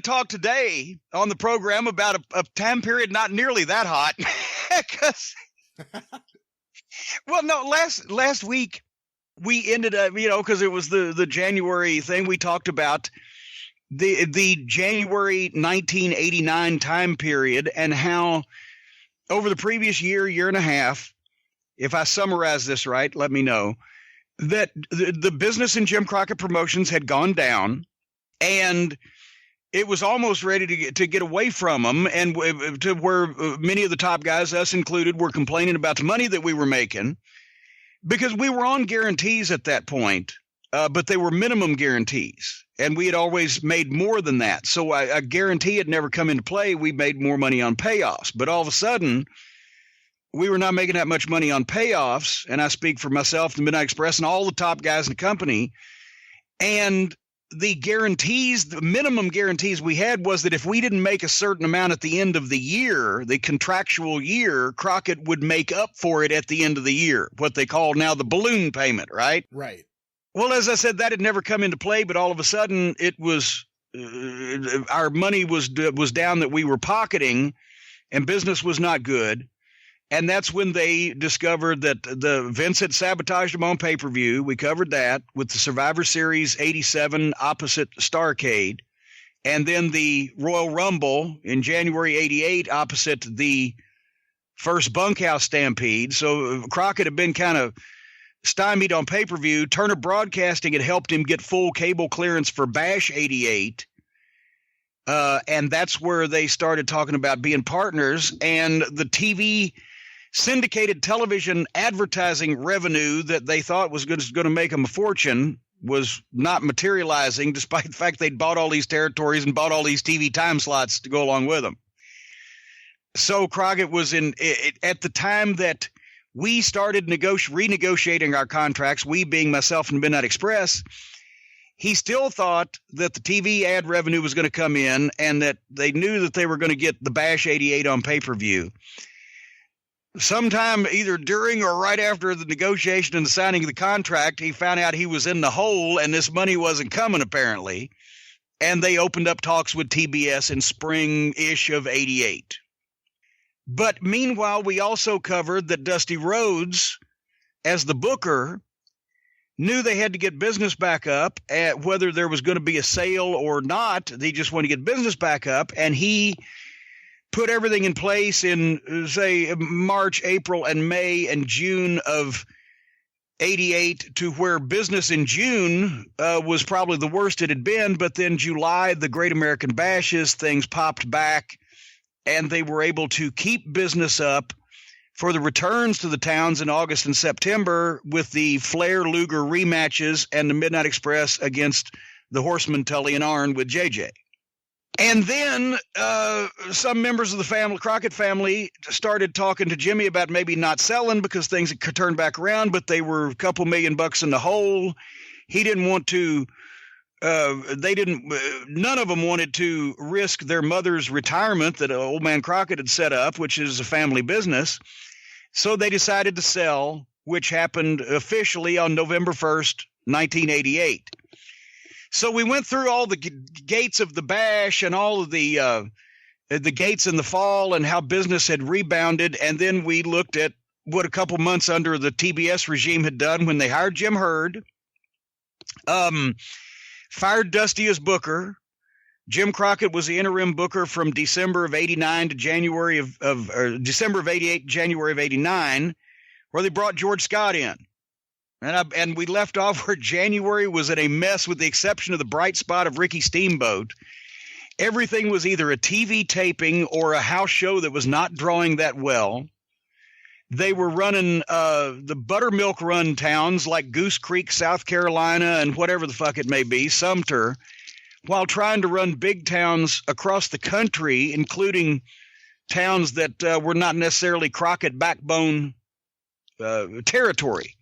talk today on the program about a time period not nearly that hot. Well, no, last week we ended up, because it was the January thing, we talked about the January 1989 time period and how over the previous year and a half, if I summarize this right, let me know, that the business in Jim Crockett Promotions had gone down and it was almost ready to get away from them, and to where many of the top guys, us included, were complaining about the money that we were making because we were on guarantees at that point, but they were minimum guarantees, and we had always made more than that. So a guarantee had never come into play. We made more money on payoffs, but all of a sudden we were not making that much money on payoffs, and I speak for myself, the Midnight Express, and all the top guys in the company, and the guarantees, the minimum guarantees we had was that if we didn't make a certain amount at the end of the year, the contractual year, Crockett would make up for it at the end of the year, what they call now the balloon payment, right? Right. Well, as I said, that had never come into play, but all of a sudden it was, our money was down that we were pocketing and business was not good. And that's when they discovered that Vince had sabotaged them on pay-per-view. We covered that with the Survivor Series 87 opposite Starrcade. And then the Royal Rumble in January 88 opposite the first Bunkhouse Stampede. So Crockett had been kind of stymied on pay-per-view. Turner Broadcasting had helped him get full cable clearance for Bash 88. And that's where they started talking about being partners. And the TV syndicated television advertising revenue that they thought was going to make them a fortune was not materializing, despite the fact they'd bought all these territories and bought all these TV time slots to go along with them. So Crockett was at the time that we started renegotiating our contracts, we being myself and Midnight Express, he still thought that the TV ad revenue was going to come in and that they knew that they were going to get the Bash 88 on pay-per-view. Sometime either during or right after the negotiation and the signing of the contract, he found out he was in the hole and this money wasn't coming, apparently. And they opened up talks with TBS in spring-ish of 88. But meanwhile, we also covered that Dusty Rhodes, as the booker, knew they had to get business back up, whether there was going to be a sale or not. They just wanted to get business back up, and he put everything in place in, say, March, April, and May and June of 88 to where business in June was probably the worst it had been. But then July, the Great American Bashes, things popped back, and they were able to keep business up for the returns to the towns in August and September with the Flair Luger rematches and the Midnight Express against the Horseman Tully and Arn with JJ. And then some members of the Crockett family started talking to Jimmy about maybe not selling because things had turned back around, but they were a couple $1 million in the hole. He didn't want to, none of them wanted to risk their mother's retirement that old man Crockett had set up, which is a family business. So they decided to sell, which happened officially on November 1st, 1988. So we went through all the gates of the Bash and all of the gates in the fall and how business had rebounded. And then we looked at what a couple months under the TBS regime had done when they hired Jim Herd, fired Dusty as booker. Jim Crockett was the interim booker from December of 89 to January December of 88, January of 89, where they brought George Scott in. And we left off where January was in a mess with the exception of the bright spot of Ricky Steamboat. Everything was either a TV taping or a house show that was not drawing that well. They were running the buttermilk run towns like Goose Creek, South Carolina, and whatever the fuck it may be, Sumter, while trying to run big towns across the country, including towns that were not necessarily Crockett backbone territory.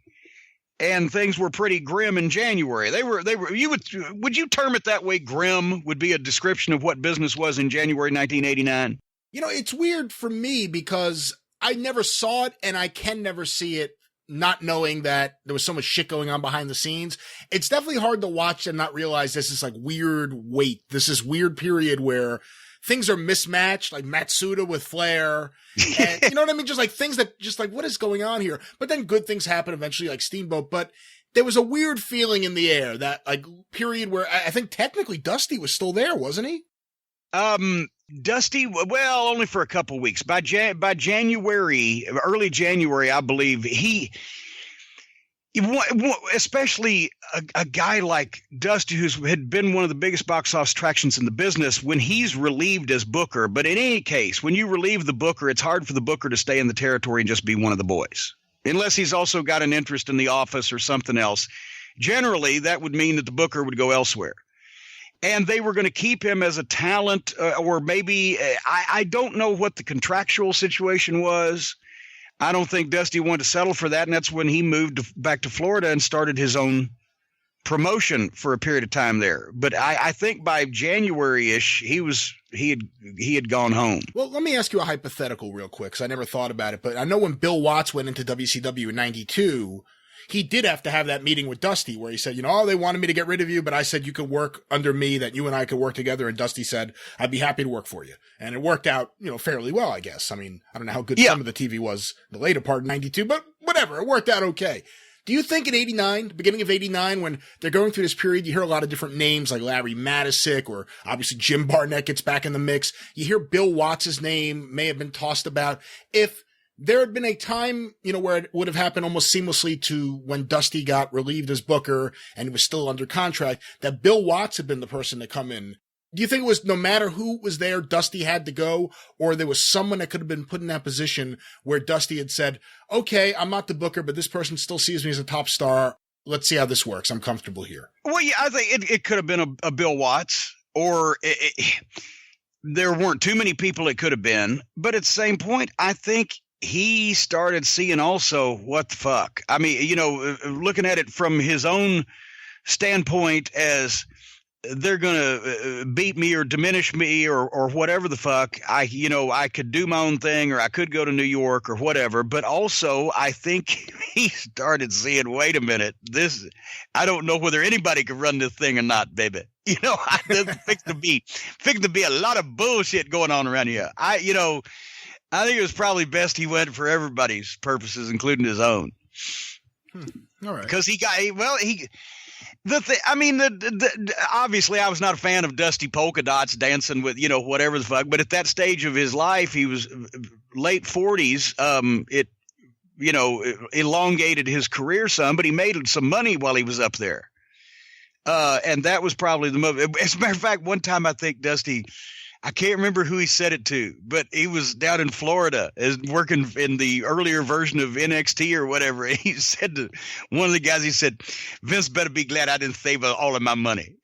And things were pretty grim in January. Would you term it that way? Grim would be a description of what business was in January 1989. You know, it's weird for me because I never saw it and I can never see it not knowing that there was so much shit going on behind the scenes. It's definitely hard to watch and not realize this is like weird weight. This is weird period where things are mismatched, like Matsuda with Flair. And you know what I mean? Just like things that just like, what is going on here? But then good things happen eventually, like Steamboat. But there was a weird feeling in the air, that like period where I think technically Dusty was still there, wasn't he? Dusty, well, only for a couple weeks. By January, early January, I believe especially a guy like Dusty, had been one of the biggest box office attractions in the business, when he's relieved as booker. But in any case, when you relieve the booker, it's hard for the booker to stay in the territory and just be one of the boys, unless he's also got an interest in the office or something else. Generally, that would mean that the booker would go elsewhere. And they were going to keep him as a talent, or maybe I don't know what the contractual situation was. I don't think Dusty wanted to settle for that, and that's when he moved back to Florida and started his own promotion for a period of time there. But I think by January-ish, he had gone home. Well, let me ask you a hypothetical real quick, because I never thought about it. But I know when Bill Watts went into WCW in '92, he did have to have that meeting with Dusty where he said, they wanted me to get rid of you, but I said you could work under me, that you and I could work together. And Dusty said, I'd be happy to work for you. And it worked out, fairly well, I guess. I mean, I don't know how good some of the TV was in the later part of '92, but whatever, it worked out okay. Do you think in '89, beginning of '89, when they're going through this period, you hear a lot of different names like Larry Matisick, or obviously Jim Barnett gets back in the mix. You hear Bill Watts' name may have been tossed about. If there had been a time, where it would have happened almost seamlessly to when Dusty got relieved as booker and was still under contract, that Bill Watts had been the person to come in. Do you think it was no matter who was there, Dusty had to go, or there was someone that could have been put in that position where Dusty had said, okay, I'm not the booker, but this person still sees me as a top star. Let's see how this works. I'm comfortable here. Well, yeah, I think it could have been a Bill Watts, or there weren't too many people it could have been. But at the same point, I think he started seeing also what the fuck. I mean, looking at it from his own standpoint as they're going to beat me or diminish me or whatever the fuck. I could do my own thing, or I could go to New York or whatever. But also I think he started seeing, wait a minute, I don't know whether anybody can run this thing or not, baby. There's fixing to be a lot of bullshit going on around here. I think it was probably best he went for everybody's purposes, including his own. All right. Because obviously I was not a fan of Dusty Polka Dots dancing with, whatever the fuck. But at that stage of his life, he was late 40s. It elongated his career some, but he made some money while he was up there. And that was probably the move. As a matter of fact, one time I think Dusty, I can't remember who he said it to, but he was down in Florida working in the earlier version of NXT or whatever. And he said to one of the guys, he said, Vince better be glad I didn't save all of my money.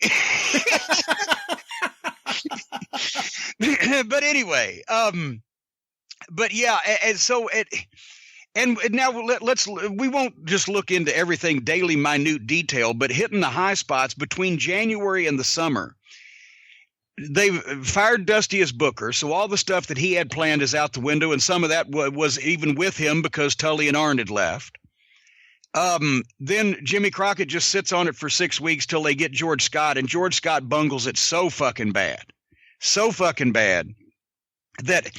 But anyway, but yeah. And so and now we won't just look into everything daily minute detail, but hitting the high spots between January and the summer. They fired Dusty as booker, so all the stuff that he had planned is out the window, and some of that was even with him because Tully and Arn had left. Then Jimmy Crockett just sits on it for 6 weeks till they get George Scott, and George Scott bungles it so fucking bad that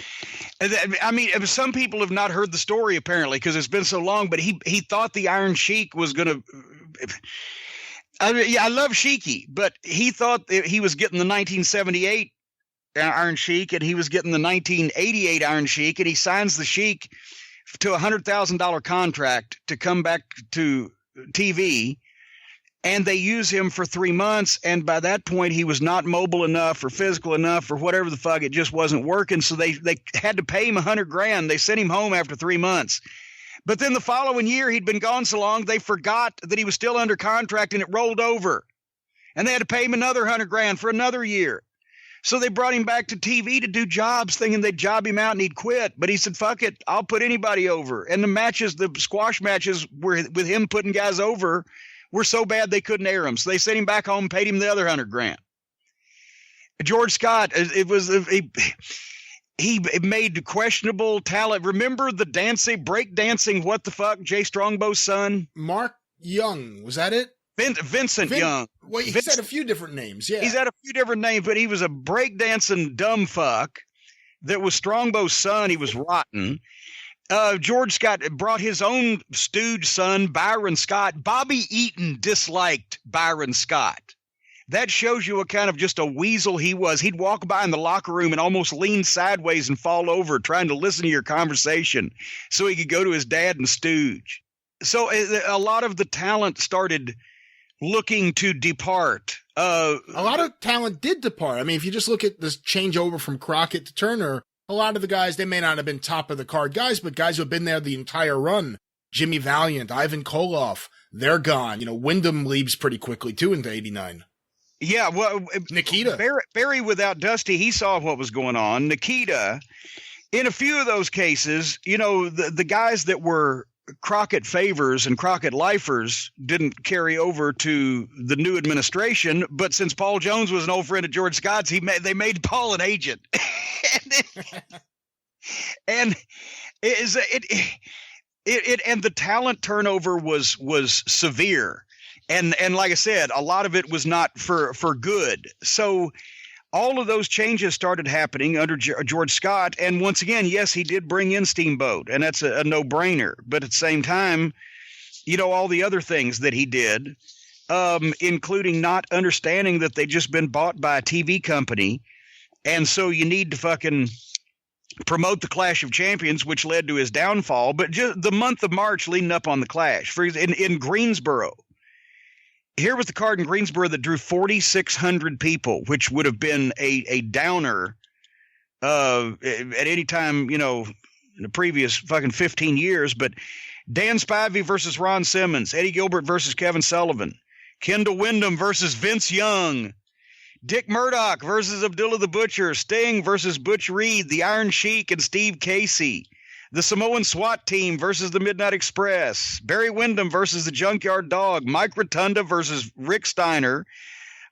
I mean, some people have not heard the story apparently because it's been so long, but he thought the Iron Sheik was going to. I love Sheiky, but he thought that he was getting the 1978 Iron Sheik and he was getting the 1988 Iron Sheik, and he signs the Sheik to a $100,000 contract to come back to TV, and they use him for 3 months, and by that point he was not mobile enough or physical enough or whatever the fuck, it just wasn't working, so they had to pay him $100,000. They sent him home after 3 months. But then the following year, he'd been gone so long, they forgot that he was still under contract, and it rolled over. And they had to pay him another $100,000 for another year. So they brought him back to TV to do jobs, thinking they'd job him out and he'd quit. But he said, fuck it, I'll put anybody over. And the squash matches were with him putting guys over were so bad they couldn't air them. So they sent him back home and paid him the other $100,000. George Scott, he made questionable talent. Remember the break dancing, what the fuck, Jay Strongbow's son? Mark Young, was that it? Vincent Young. Well, he's had a few different names, yeah. He's had a few different names, but he was a breakdancing dumb fuck that was Strongbow's son. He was rotten. George Scott brought his own stooge son, Byron Scott. Bobby Eaton disliked Byron Scott. That shows you what kind of just a weasel he was. He'd walk by in the locker room and almost lean sideways and fall over trying to listen to your conversation so he could go to his dad and stooge. So a lot of the talent started looking to depart. A lot of talent did depart. I mean, if you just look at this changeover from Crockett to Turner, a lot of the guys, they may not have been top of the card guys, but guys who have been there the entire run. Jimmy Valiant, Ivan Koloff, they're gone. You know, Wyndham leaves pretty quickly too into 89. Yeah, well, Nikita. Barry without Dusty, he saw what was going on. Nikita, in a few of those cases, you know, the guys that were Crockett favors and Crockett lifers didn't carry over to the new administration, but since Paul Jones was an old friend of George Scott's, they made Paul an agent. and the talent turnover was severe. And like I said, a lot of it was not for good. So all of those changes started happening under George Scott. And once again, yes, he did bring in Steamboat, and that's a no-brainer. But at the same time, you know, all the other things that he did, including not understanding that they'd just been bought by a TV company. And so you need to fucking promote the Clash of Champions, which led to his downfall. But just the month of March leading up on the Clash, in Greensboro, here was the card in Greensboro that drew 4,600 people, which would have been a downer at any time, you know, in the previous fucking 15 years. But Dan Spivey versus Ron Simmons, Eddie Gilbert versus Kevin Sullivan, Kendall Windham versus Vince Young, Dick Murdoch versus Abdullah the Butcher, Sting versus Butch Reed, the Iron Sheik and Steve Casey, the Samoan SWAT team versus the Midnight Express, Barry Windham versus the Junkyard Dog, Mike Rotunda versus Rick Steiner,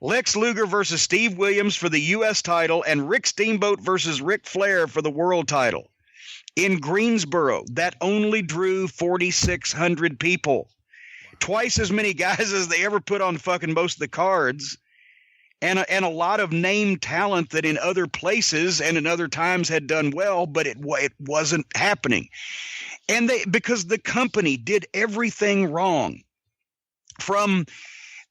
Lex Luger versus Steve Williams for the U.S. title, and Rick Steamboat versus Ric Flair for the world title. In Greensboro, that only drew 4,600 people. Twice as many guys as they ever put on fucking most of the cards. And a lot of named talent that in other places and in other times had done well, but it wasn't happening. And because the company did everything wrong. From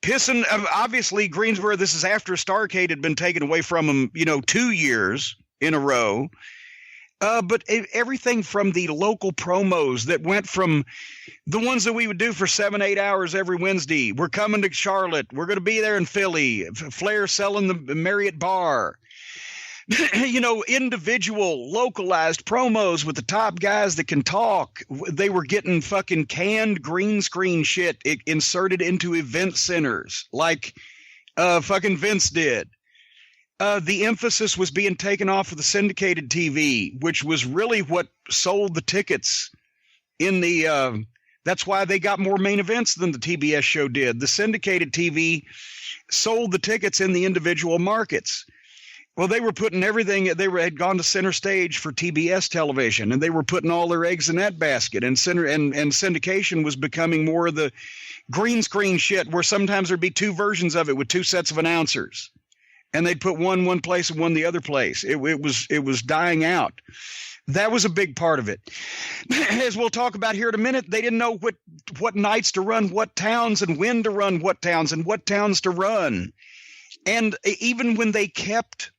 pissing, obviously Greensboro, this is after Starrcade had been taken away from them, you know, 2 years in a row. But everything from the local promos that went from the ones that we would do for 7-8 hours every Wednesday. We're coming to Charlotte. We're going to be there in Philly. Flair selling the Marriott bar. You know, individual localized promos with the top guys that can talk. They were getting fucking canned green screen shit inserted into event centers like fucking Vince did. The emphasis was being taken off of the syndicated TV, which was really what sold the tickets in the that's why they got more main events than the TBS show did. The syndicated TV sold the tickets in the individual markets. Well, they were putting everything, had gone to center stage for TBS television, and they were putting all their eggs in that basket. And syndication was becoming more of the green screen shit, where sometimes there'd be two versions of it with two sets of announcers. And they'd put one place and one the other place. It was dying out. That was a big part of it. As we'll talk about here in a minute, they didn't know what nights to run what towns and when to run what towns and what towns to run. And even when they kept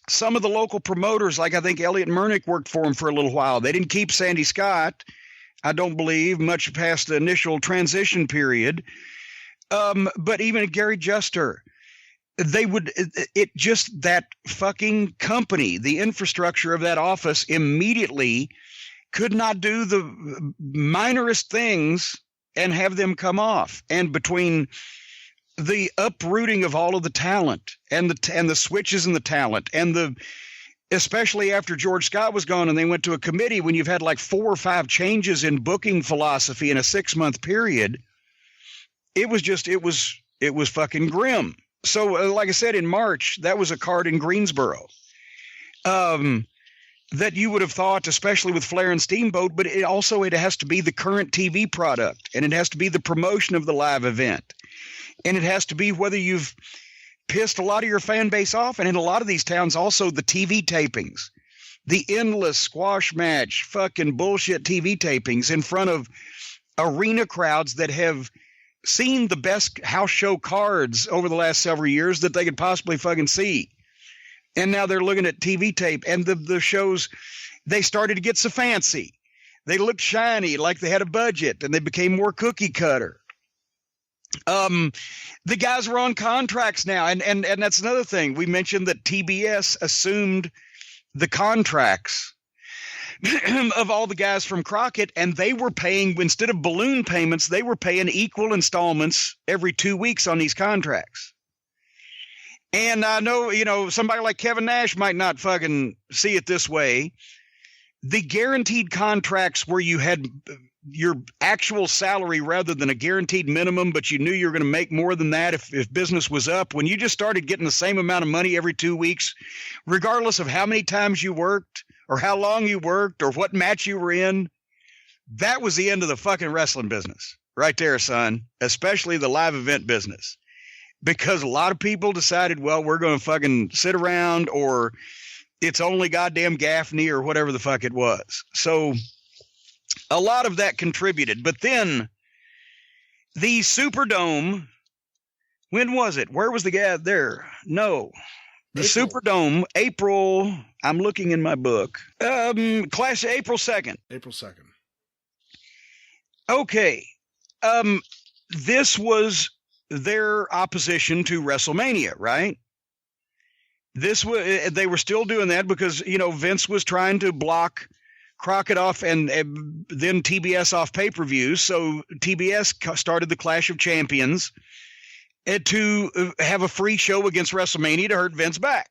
some of the local promoters, like I think Elliot Murnick worked for them for a little while, they didn't keep Sandy Scott, I don't believe, much past the initial transition period. But even Gary Juster, that fucking company, the infrastructure of that office immediately could not do the minorest things and have them come off. And between the uprooting of all of the talent and the switches in the talent and especially after George Scott was gone and they went to a committee, when you've had like 4 or 5 changes in booking philosophy in a 6-month period, it was fucking grim. So, like I said, in March, that was a card in Greensboro. that you would have thought, especially with Flair and Steamboat, but it has to be the current TV product, and it has to be the promotion of the live event. And it has to be whether you've pissed a lot of your fan base off, and in a lot of these towns also the TV tapings, the endless squash match, fucking bullshit TV tapings in front of arena crowds that have seen the best house show cards over the last several years that they could possibly fucking see. And now they're looking at TV tape, and the shows, they started to get so fancy. They looked shiny, like they had a budget, and they became more cookie cutter. The guys were on contracts now, and that's another thing. We mentioned that TBS assumed the contracts of all the guys from Crockett, and they were paying, instead of balloon payments, they were paying equal installments every 2 weeks on these contracts. And I know, somebody like Kevin Nash might not fucking see it this way. The guaranteed contracts where you had your actual salary rather than a guaranteed minimum, but you knew you were going to make more than that if business was up, when you just started getting the same amount of money every 2 weeks, regardless of how many times you worked or how long you worked or what match you were in, that was the end of the fucking wrestling business right there, son, especially the live event business. Because a lot of people decided, well, we're going to fucking sit around, or it's only goddamn Gaffney or whatever the fuck it was. So a lot of that contributed. But then the Superdome, when was it? Where was the guy there? No. The Superdome, April, I'm looking in my book. Clash April 2nd. April 2nd. Okay. This was their opposition to WrestleMania, right? They were still doing that because, Vince was trying to block Crockett off and then TBS off pay-per-views. So TBS started the Clash of Champions to have a free show against WrestleMania to hurt Vince back.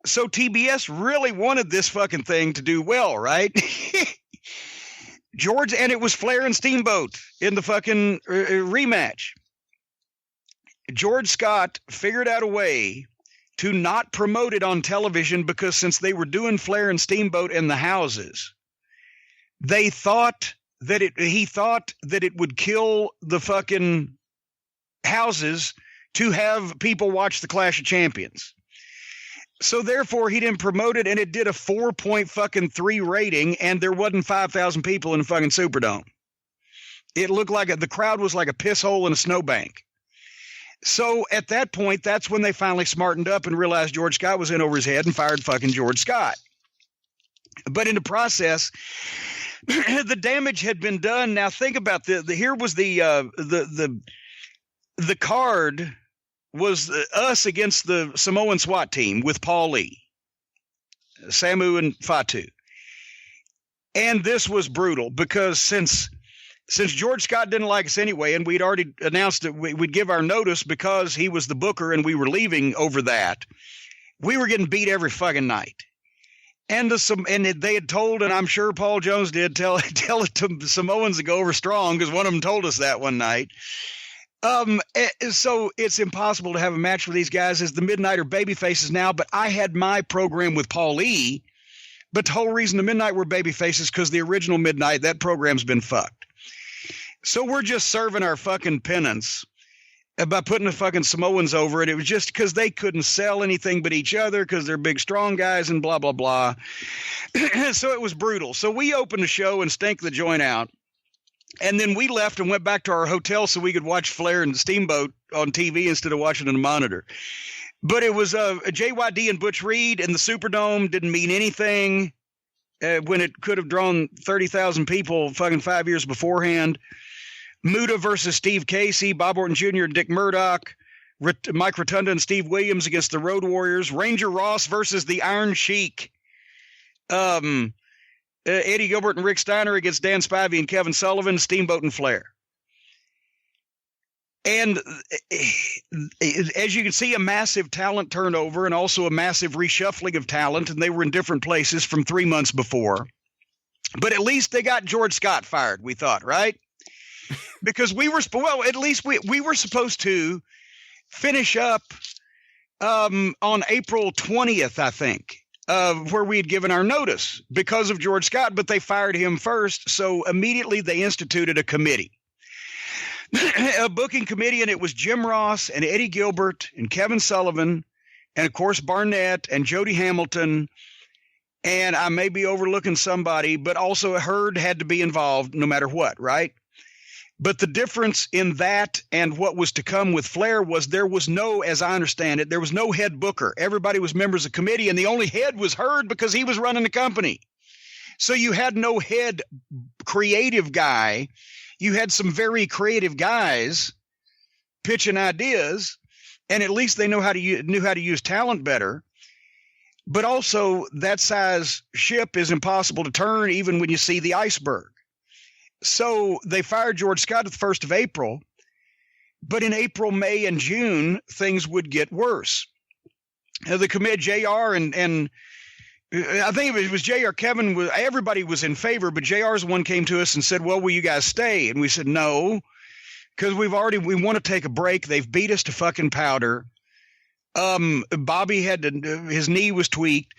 So TBS really wanted this fucking thing to do well, right? And it was Flair and Steamboat in the fucking rematch. George Scott figured out a way to not promote it on television because since they were doing Flair and Steamboat in the houses, he thought that it would kill the fucking houses to have people watch the Clash of Champions. So therefore he didn't promote it, and it did a 4.3 rating, and there wasn't 5,000 people in the fucking Superdome. It looked like the crowd was like a piss hole in a snowbank. So at that point, that's when they finally smartened up and realized George Scott was in over his head and fired fucking George Scott. But in the process, the damage had been done. Now think about here was the card was us against the Samoan SWAT team with Paul Lee, Samu, and Fatu. And this was brutal because since George Scott didn't like us anyway, and we'd already announced that we'd give our notice because he was the booker and we were leaving over that, we were getting beat every fucking night. And they had told, and I'm sure Paul Jones did, tell it to the Samoans to go over strong because one of them told us that one night. So it's impossible to have a match with these guys as the Midnight are baby faces now, but I had my program with Paul Lee, but the whole reason the Midnight were baby faces because the original Midnight, that program's been fucked. So we're just serving our fucking penance by putting the fucking Samoans over it. It was just because they couldn't sell anything but each other because they're big, strong guys and blah, blah, blah. So it was brutal. So we opened the show and stank the joint out. And then we left and went back to our hotel so we could watch Flair and Steamboat on TV instead of watching it on a monitor. But it was JYD and Butch Reed in the Superdome didn't mean anything when it could have drawn 30,000 people fucking 5 years beforehand. Muta versus Steve Casey, Bob Orton Jr. and Dick Murdoch, Mike Rotunda and Steve Williams against the Road Warriors, Ranger Ross versus the Iron Sheik, Eddie Gilbert and Rick Steiner against Dan Spivey and Kevin Sullivan, Steamboat and Flair. And as you can see, a massive talent turnover and also a massive reshuffling of talent, and they were in different places from 3 months before. But at least they got George Scott fired, we thought, right? Because at least we were supposed to finish up on April 20th, I think. where we had given our notice because of George Scott, but they fired him first. So immediately they instituted a committee, a booking committee, and it was Jim Ross and Eddie Gilbert and Kevin Sullivan and, of course, Barnett and Jody Hamilton. And I may be overlooking somebody, but also Hurd had to be involved no matter what, right? But the difference in that and what was to come with Flair was there was no, as I understand it, there was no head booker. Everybody was members of committee, and the only head was Hurd because he was running the company. So you had no head creative guy. You had some very creative guys pitching ideas, and at least they knew how to use talent better. But also that size ship is impossible to turn even when you see the iceberg. So they fired George Scott at the 1st of April, but in April, May, and June, things would get worse. The commit JR and I think it was JR, Kevin, everybody was in favor, but JR's one came to us and said, well, will you guys stay? And we said, no, because we want to take a break. They've beat us to fucking powder. Bobby his knee was tweaked,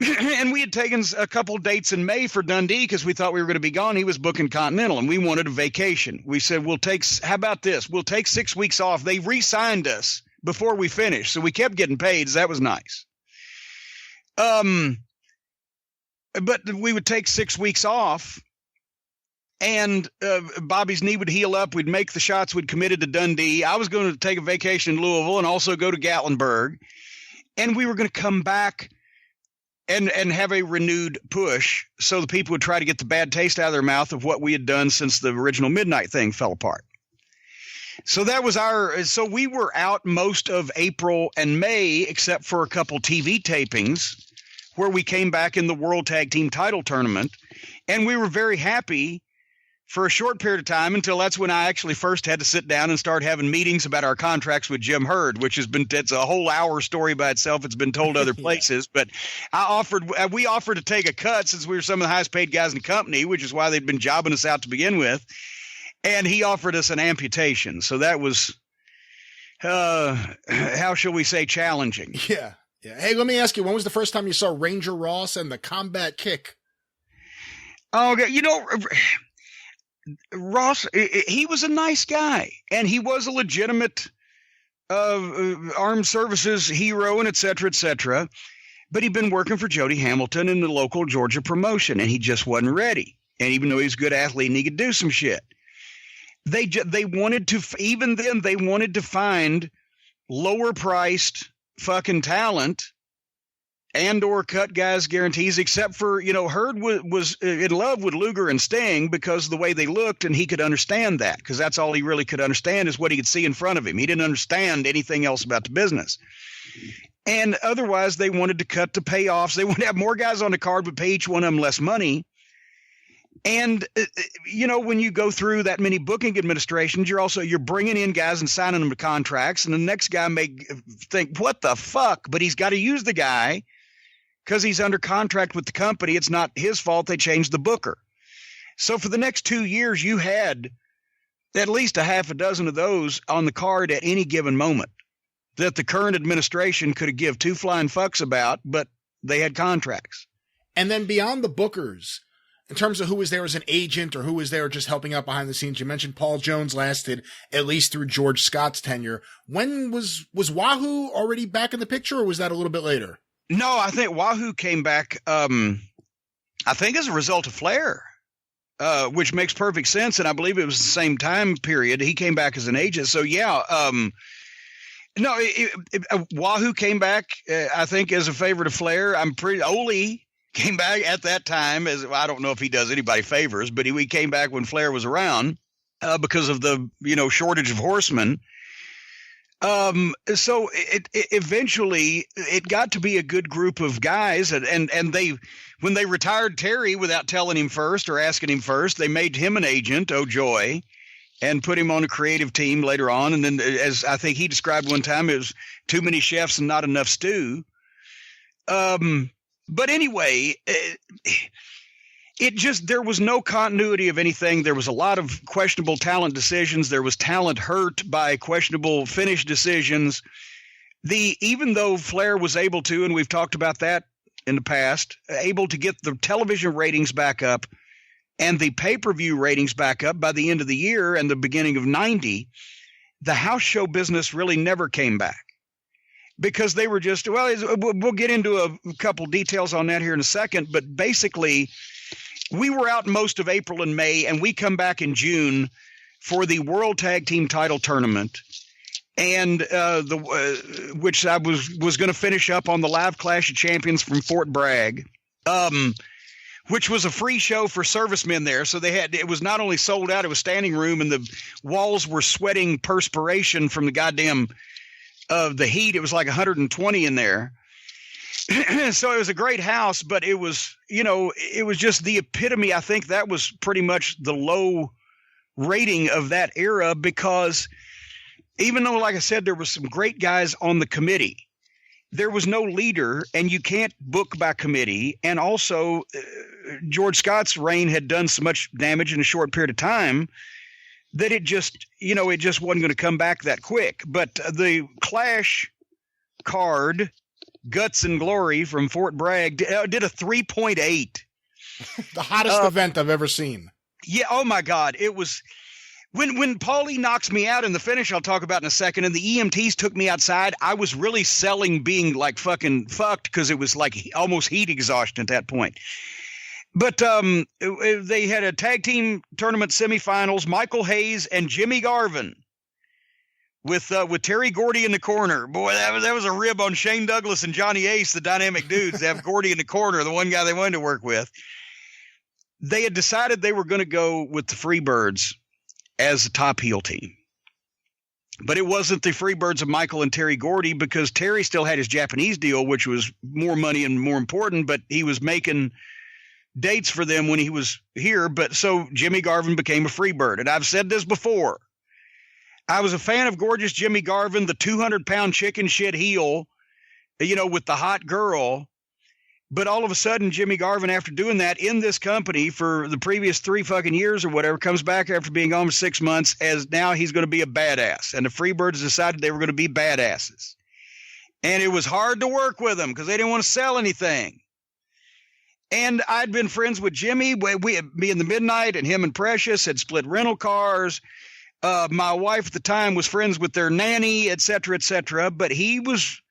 and we had taken a couple dates in May for Dundee because we thought we were going to be gone. He was booking Continental, and we wanted a vacation. We said, how about this? We'll take 6 weeks off. They re-signed us before we finished, so we kept getting paid. So that was nice. But we would take 6 weeks off, and Bobby's knee would heal up. We'd make the shots. We'd committed to Dundee. I was going to take a vacation in Louisville and also go to Gatlinburg. And we were going to come back and have a renewed push so the people would try to get the bad taste out of their mouth of what we had done since the original Midnight thing fell apart. So that was so we were out most of April and May, except for a couple TV tapings where we came back in the World Tag Team title tournament. And we were very happy for a short period of time until that's when I actually first had to sit down and start having meetings about our contracts with Jim Hurd, which it's a whole hour story by itself. It's been told other places, but we offered to take a cut since we were some of the highest paid guys in the company, which is why they'd been jobbing us out to begin with. And he offered us an amputation. So that was, how shall we say, challenging. Yeah. Yeah. Hey, let me ask you, when was the first time you saw Ranger Ross and the Combat Kick? Oh, Ross, he was a nice guy, and he was a legitimate armed services hero, and et cetera, but he'd been working for Jody Hamilton in the local Georgia promotion, and he just wasn't ready. And even though he's a good athlete and he could do some shit, they wanted to, even then, they wanted to find lower priced fucking talent and or cut guys guarantees, except for, Hurd was in love with Luger and Sting because of the way they looked, and he could understand that because that's all he really could understand is what he could see in front of him. He didn't understand anything else about the business. And otherwise, they wanted to cut the payoffs. They wanted to have more guys on the card, but pay each one of them less money. And, when you go through that many booking administrations, you're bringing in guys and signing them to contracts, and the next guy may think, what the fuck? But he's got to use the guy because he's under contract with the company. It's not his fault they changed the booker. So for the next 2 years, you had at least a half a dozen of those on the card at any given moment that the current administration could have give two flying fucks about, but they had contracts. And then beyond the bookers, in terms of who was there as an agent or who was there just helping out behind the scenes, you mentioned Paul Jones lasted at least through George Scott's tenure. When was Wahoo already back in the picture, or was that a little bit later? No, I think Wahoo came back, I think as a result of Flair, which makes perfect sense. And I believe it was the same time period. He came back as an agent. So, yeah. Wahoo came back, I think, as a favorite of Flair. Ole came back at that time as, I don't know if he does anybody favors, but he came back when Flair was around because of the, shortage of horsemen. So it eventually it got to be a good group of guys, and they, when they retired Terry without telling him first or asking him first, they made him an agent, oh joy, and put him on a creative team later on. And then, as I think he described one time, it was too many chefs and not enough stew. But anyway, there was no continuity of anything. There was a lot of questionable talent decisions. There was talent hurt by questionable finish decisions. Even though Flair was able to, and we've talked about that in the past, able to get the television ratings back up and the pay-per-view ratings back up by the end of the year and the beginning of 90, the house show business really never came back. Because they were just, well, we'll get into a couple details on that here in a second, but basically we were out most of April and May, and we come back in June for the World Tag Team Title Tournament, and which I was going to finish up on the live Clash of Champions from Fort Bragg, which was a free show for servicemen there. So it was not only sold out, it was standing room, and the walls were sweating perspiration from the goddamn the heat. It was like 120 in there. So it was a great house, but it was, it was just the epitome. I think that was pretty much the low rating of that era, because even though, like I said, there was some great guys on the committee, there was no leader, and you can't book by committee. And also George Scott's reign had done so much damage in a short period of time that it just wasn't going to come back that quick. But the Clash card, Guts and Glory from Fort Bragg, did a 3.8. The hottest event I've ever seen. Yeah. Oh my God. It was when Paulie knocks me out in the finish, I'll talk about in a second, and the EMTs took me outside. I was really selling being like fucking fucked, because it was like almost heat exhaustion at that point. But they had a tag team tournament semifinals, Michael Hayes and Jimmy Garvin with Terry Gordy in the corner. Boy, that was a rib on Shane Douglas and Johnny Ace, the dynamic dudes. They have Gordy in the corner, the one guy they wanted to work with. They had decided they were going to go with the Freebirds as the top heel team. But it wasn't the Freebirds of Michael and Terry Gordy, because Terry still had his Japanese deal, which was more money and more important, but he was making dates for them when he was here. But so Jimmy Garvin became a Freebird. And I've said this before. I was a fan of gorgeous Jimmy Garvin, the 200-pound chicken shit heel, with the hot girl. But all of a sudden, Jimmy Garvin, after doing that in this company for the previous 3 fucking years or whatever, comes back after being gone for 6 months as now he's going to be a badass. And the Freebirds decided they were going to be badasses. And it was hard to work with them because they didn't want to sell anything. And I'd been friends with Jimmy. Me and the Midnight and him and Precious had split rental cars. My wife at the time was friends with their nanny, et cetera, et cetera. But he was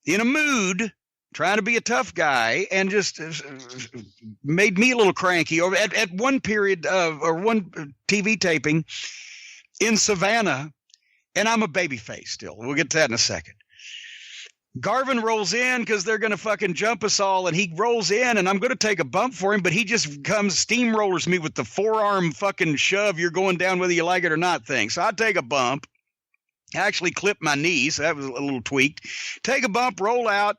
in a mood trying to be a tough guy, and just made me a little cranky. At one period or one TV taping in Savannah, and I'm a babyface still. We'll get to that in a second. Garvin rolls in because they're going to fucking jump us all, and he rolls in, and I'm going to take a bump for him, but he just comes steamrollers me with the forearm fucking shove, you're going down whether you like it or not thing. So I take a bump. I actually clipped my knee, so that was a little tweaked. Take a bump, roll out,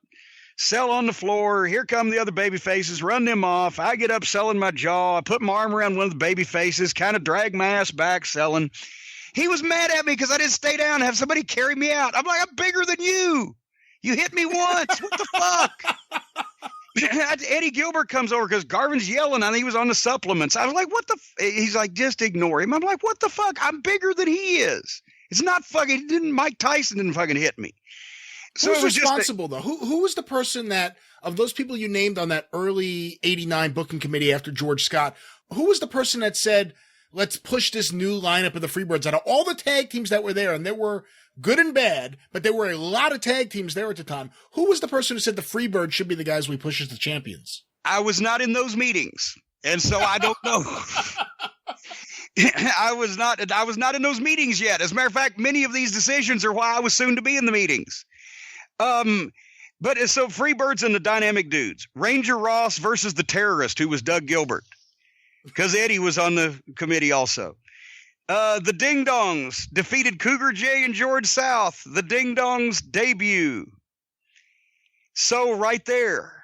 sell on the floor. Here come the other baby faces, run them off. I get up selling my jaw. I put my arm around one of the baby faces, kind of drag my ass back selling. He was mad at me because I didn't stay down and have somebody carry me out. I'm like, I'm bigger than you. You hit me once. What the fuck? Eddie Gilbert comes over because Garvin's yelling. I think he was on the supplements. I was like, what the he's like, just ignore him. I'm like, what the fuck? I'm bigger than he is. It's not fucking, Mike Tyson didn't fucking hit me. So who's responsible, though? Who was the person that, of those people you named on that early 89 booking committee after George Scott, who was the person that said, let's push this new lineup of the Freebirds out of all the tag teams that were there? And there were good and bad, but there were a lot of tag teams there at the time. Who was the person who said the Freebirds should be the guys we push as the champions? I was not in those meetings, and so I don't know. I was not in those meetings yet. As a matter of fact, many of these decisions are why I was soon to be in the meetings. But so Freebirds and the Dynamic Dudes, Ranger Ross versus the Terrorist, who was Doug Gilbert, because Eddie was on the committee also. The Ding Dongs defeated Cougar J and George South. The Ding Dongs debut. So right there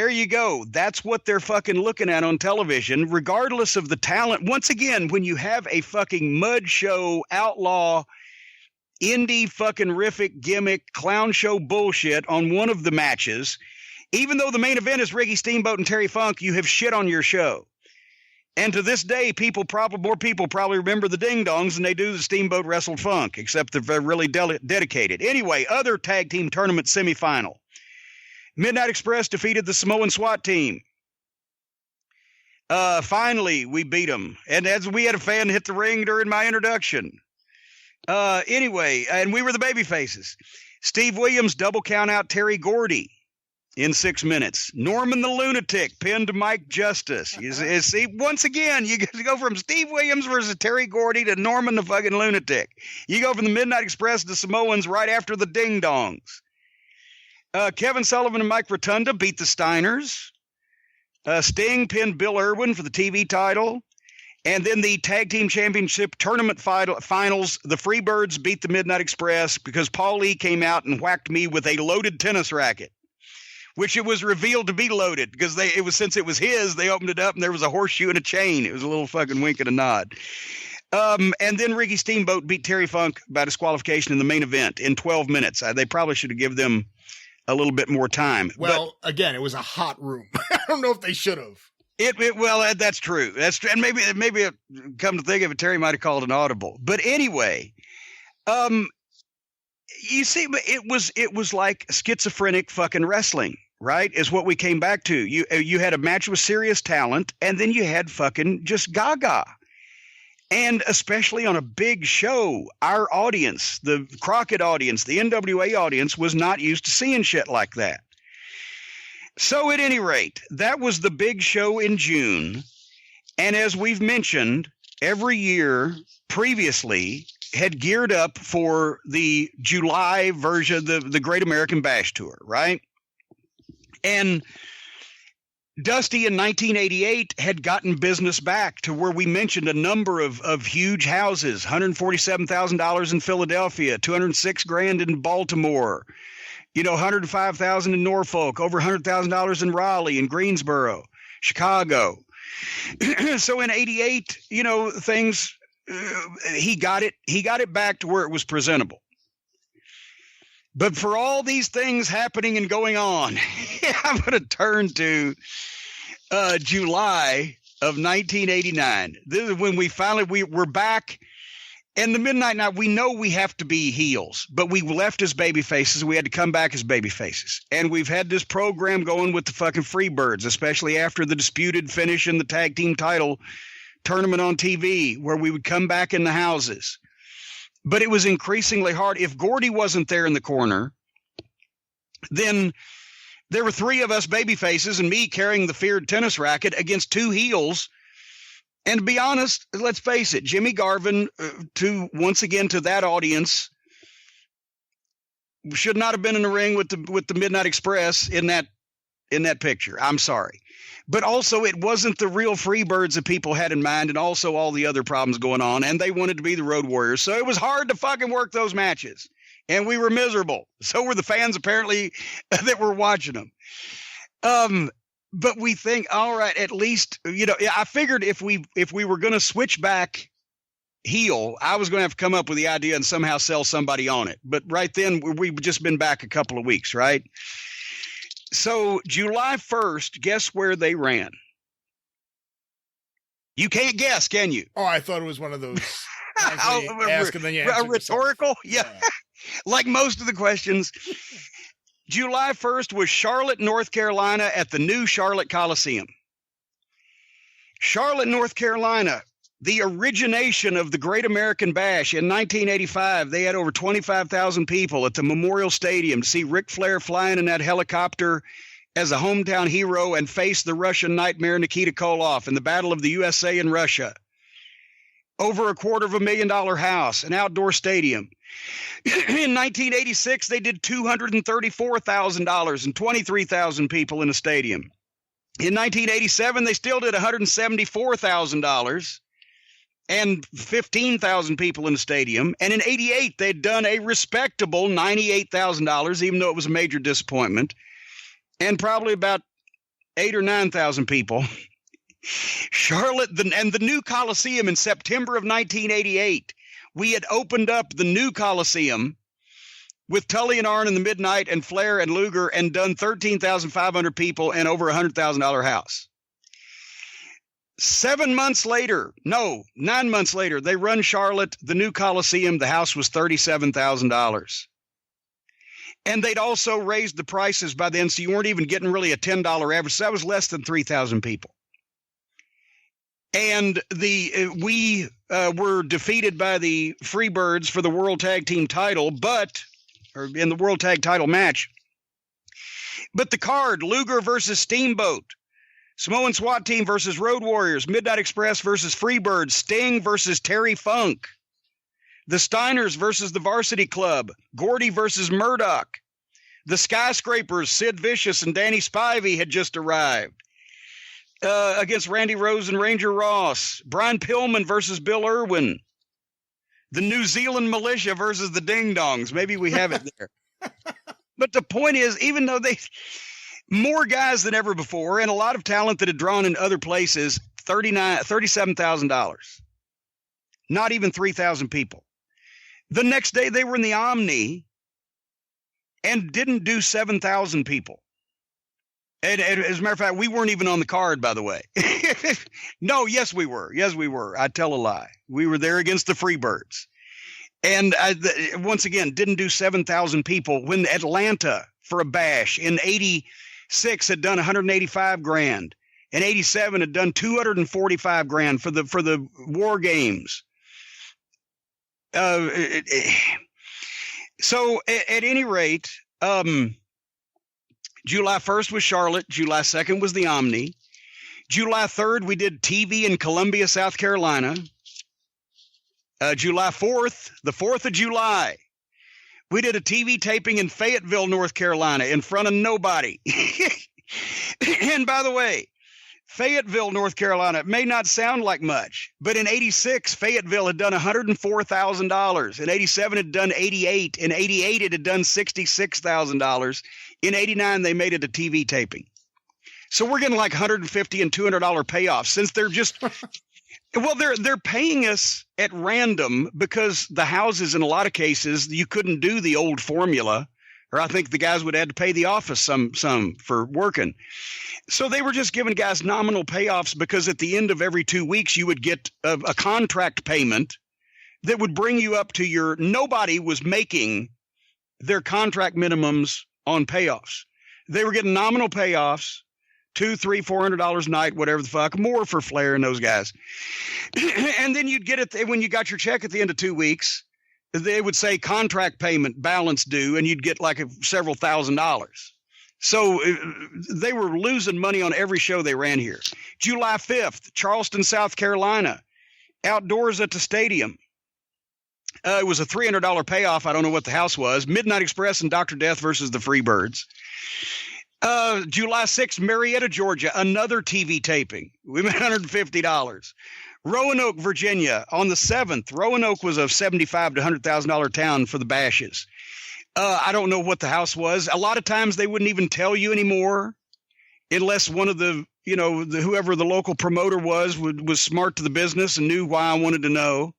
you go. That's what they're fucking looking at on television, regardless of the talent. Once again, when you have a fucking mud show, outlaw, indie fucking rific gimmick, clown show bullshit on one of the matches, even though the main event is Ricky Steamboat and Terry Funk, you have shit on your show. And to this day, more people probably remember the Ding Dongs than they do the Steamboat wrestled Funk, except they're really dedicated. Anyway, other tag team tournament semifinal. Midnight Express defeated the Samoan SWAT team. Finally, we beat them. And as we had a fan hit the ring during my introduction. Anyway, and we were the baby faces. Steve Williams double count out Terry Gordy in 6 minutes. Norman the Lunatic pinned Mike Justice. See, once again, you go from Steve Williams versus Terry Gordy to Norman the fucking Lunatic. You go from the Midnight Express to Samoans right after the Ding Dongs. Kevin Sullivan and Mike Rotunda beat the Steiners. Sting pinned Bill Irwin for the TV title. And then the Tag Team Championship Tournament Finals, the Freebirds beat the Midnight Express because Paul Lee came out and whacked me with a loaded tennis racket, which it was revealed to be loaded because since it was his, they opened it up and there was a horseshoe and a chain. It was a little fucking wink and a nod. And then Ricky Steamboat beat Terry Funk by disqualification in the main event in 12 minutes. They probably should have given them a little bit more time. Well, again, it was a hot room. I don't know if they should have. Well, that's true. That's true. And maybe come to think of it, Terry might have called an audible. But anyway, you see, it was like schizophrenic fucking wrestling, right? Is what we came back to. You had a match with serious talent, and then you had fucking just gaga. And especially on a big show, our audience, the Crockett audience, the NWA audience, was not used to seeing shit like that. So at any rate, that was the big show in June. And as we've mentioned, every year previously had geared up for the July version, the Great American Bash Tour, right? And Dusty in 1988 had gotten business back to where we mentioned a number of huge houses, $147,000 in Philadelphia, $206,000 in Baltimore, $105,000 in Norfolk, over $100,000 in Raleigh and Greensboro, Chicago. So in 88, things, he got it back to where it was presentable. But for all these things happening and going on, I'm going to turn to July of 1989. This is when we're back. And the Midnight Night, we know we have to be heels, but we left as baby faces. We had to come back as baby faces. And we've had this program going with the fucking Freebirds, especially after the disputed finish in the tag team title tournament on TV, where we would come back in the houses. But it was increasingly hard. If Gordy wasn't there in the corner, then there were three of us baby faces and me carrying the feared tennis racket against two heels. And to be honest, let's face it, Jimmy Garvin, once again to that audience, should not have been in the ring with the Midnight Express in that picture. I'm sorry. But also it wasn't the real Freebirds that people had in mind, and also all the other problems going on, and they wanted to be the Road Warriors. So it was hard to fucking work those matches, and we were miserable. So were the fans apparently that were watching them. But we think, all right, at least, I figured if we were going to switch back heel, I was going to have to come up with the idea and somehow sell somebody on it. But right then, we've just been back a couple of weeks, right? So July 1st, guess where they ran? You can't guess, can you? Oh, I thought it was one of those ask and then you answer rhetorical? Yeah. Like most of the questions. July 1st was Charlotte, North Carolina at the new Charlotte Coliseum. Charlotte, North Carolina, the origination of the Great American Bash in 1985. They had over 25,000 people at the Memorial Stadium to see Ric Flair flying in that helicopter as a hometown hero and face the Russian nightmare Nikita Koloff in the Battle of the USA and Russia. Over $250,000 house, an outdoor stadium. In 1986, they did $234,000 and 23,000 people in a stadium. In 1987, they still did $174,000 and 15,000 people in the stadium. And in 88, they'd done a respectable $98,000, even though it was a major disappointment, and probably about 8,000 or 9,000 people. Charlotte, and the new Coliseum in September of 1988. We had opened up the new Coliseum with Tully and Arn in the Midnight and Flair and Luger and done 13,500 people and over $100,000 house. 9 months later, they run Charlotte, the new Coliseum. The house was $37,000. And they'd also raised the prices by then, so you weren't even getting really a $10 average. So that was less than 3,000 people. And we were defeated by the Freebirds for the World Tag Team title, or in the World Tag title match. But the card, Luger versus Steamboat, Samoan SWAT Team versus Road Warriors, Midnight Express versus Freebirds, Sting versus Terry Funk, the Steiners versus the Varsity Club, Gordy versus Murdoch, the Skyscrapers, Sid Vicious and Danny Spivey had just arrived against Randy Rose and Ranger Ross, Brian Pillman versus Bill Irwin, the New Zealand Militia versus the Ding Dongs. Maybe we have it there. But the point is, even though more guys than ever before and a lot of talent that had drawn in other places, $37,000, not even 3,000 people. The next day they were in the Omni and didn't do 7,000 people. And as a matter of fact, we weren't even on the card, by the way. No, yes, we were. Yes, we were. I tell a lie. We were there against the Freebirds. And once again, didn't do 7,000 people when Atlanta for a bash in 86 had done 185 grand. And 87 had done 245 grand for the War Games. So at any rate, July 1st was Charlotte. July 2nd was the Omni. July 3rd, we did TV in Columbia, South Carolina. July 4th, the 4th of July, we did a TV taping in Fayetteville, North Carolina, in front of nobody. And by the way, Fayetteville, North Carolina, it may not sound like much, but in 86, Fayetteville had done $104,000. In 87, it had done 88. In 88, it had done $66,000. In 89, they made it a TV taping. So we're getting like $150 and $200 payoffs since they're just, well, they're paying us at random because the houses, in a lot of cases, you couldn't do the old formula, or I think the guys would have to pay the office some for working. So they were just giving guys nominal payoffs because at the end of every 2 weeks, you would get a contract payment that would bring you up to nobody was making their contract minimums on payoffs. They were getting nominal payoffs, $200, $300, $400 a night, whatever the fuck, more for Flair and those guys. And then you'd get it when you got your check at the end of 2 weeks, they would say contract payment balance due, and you'd get like several $1,000s. So they were losing money on every show they ran here. July 5th, Charleston, South Carolina, outdoors at the stadium. It was a $300 payoff. I don't know what the house was. Midnight Express and Dr. Death versus the Freebirds. July 6th, Marietta, Georgia, another TV taping. We made $150. Roanoke, Virginia, on the 7th. Roanoke was a $75,000 to $100,000 town for the bashes. I don't know what the house was. A lot of times they wouldn't even tell you anymore unless one of the, whoever the local promoter was smart to the business and knew why I wanted to know.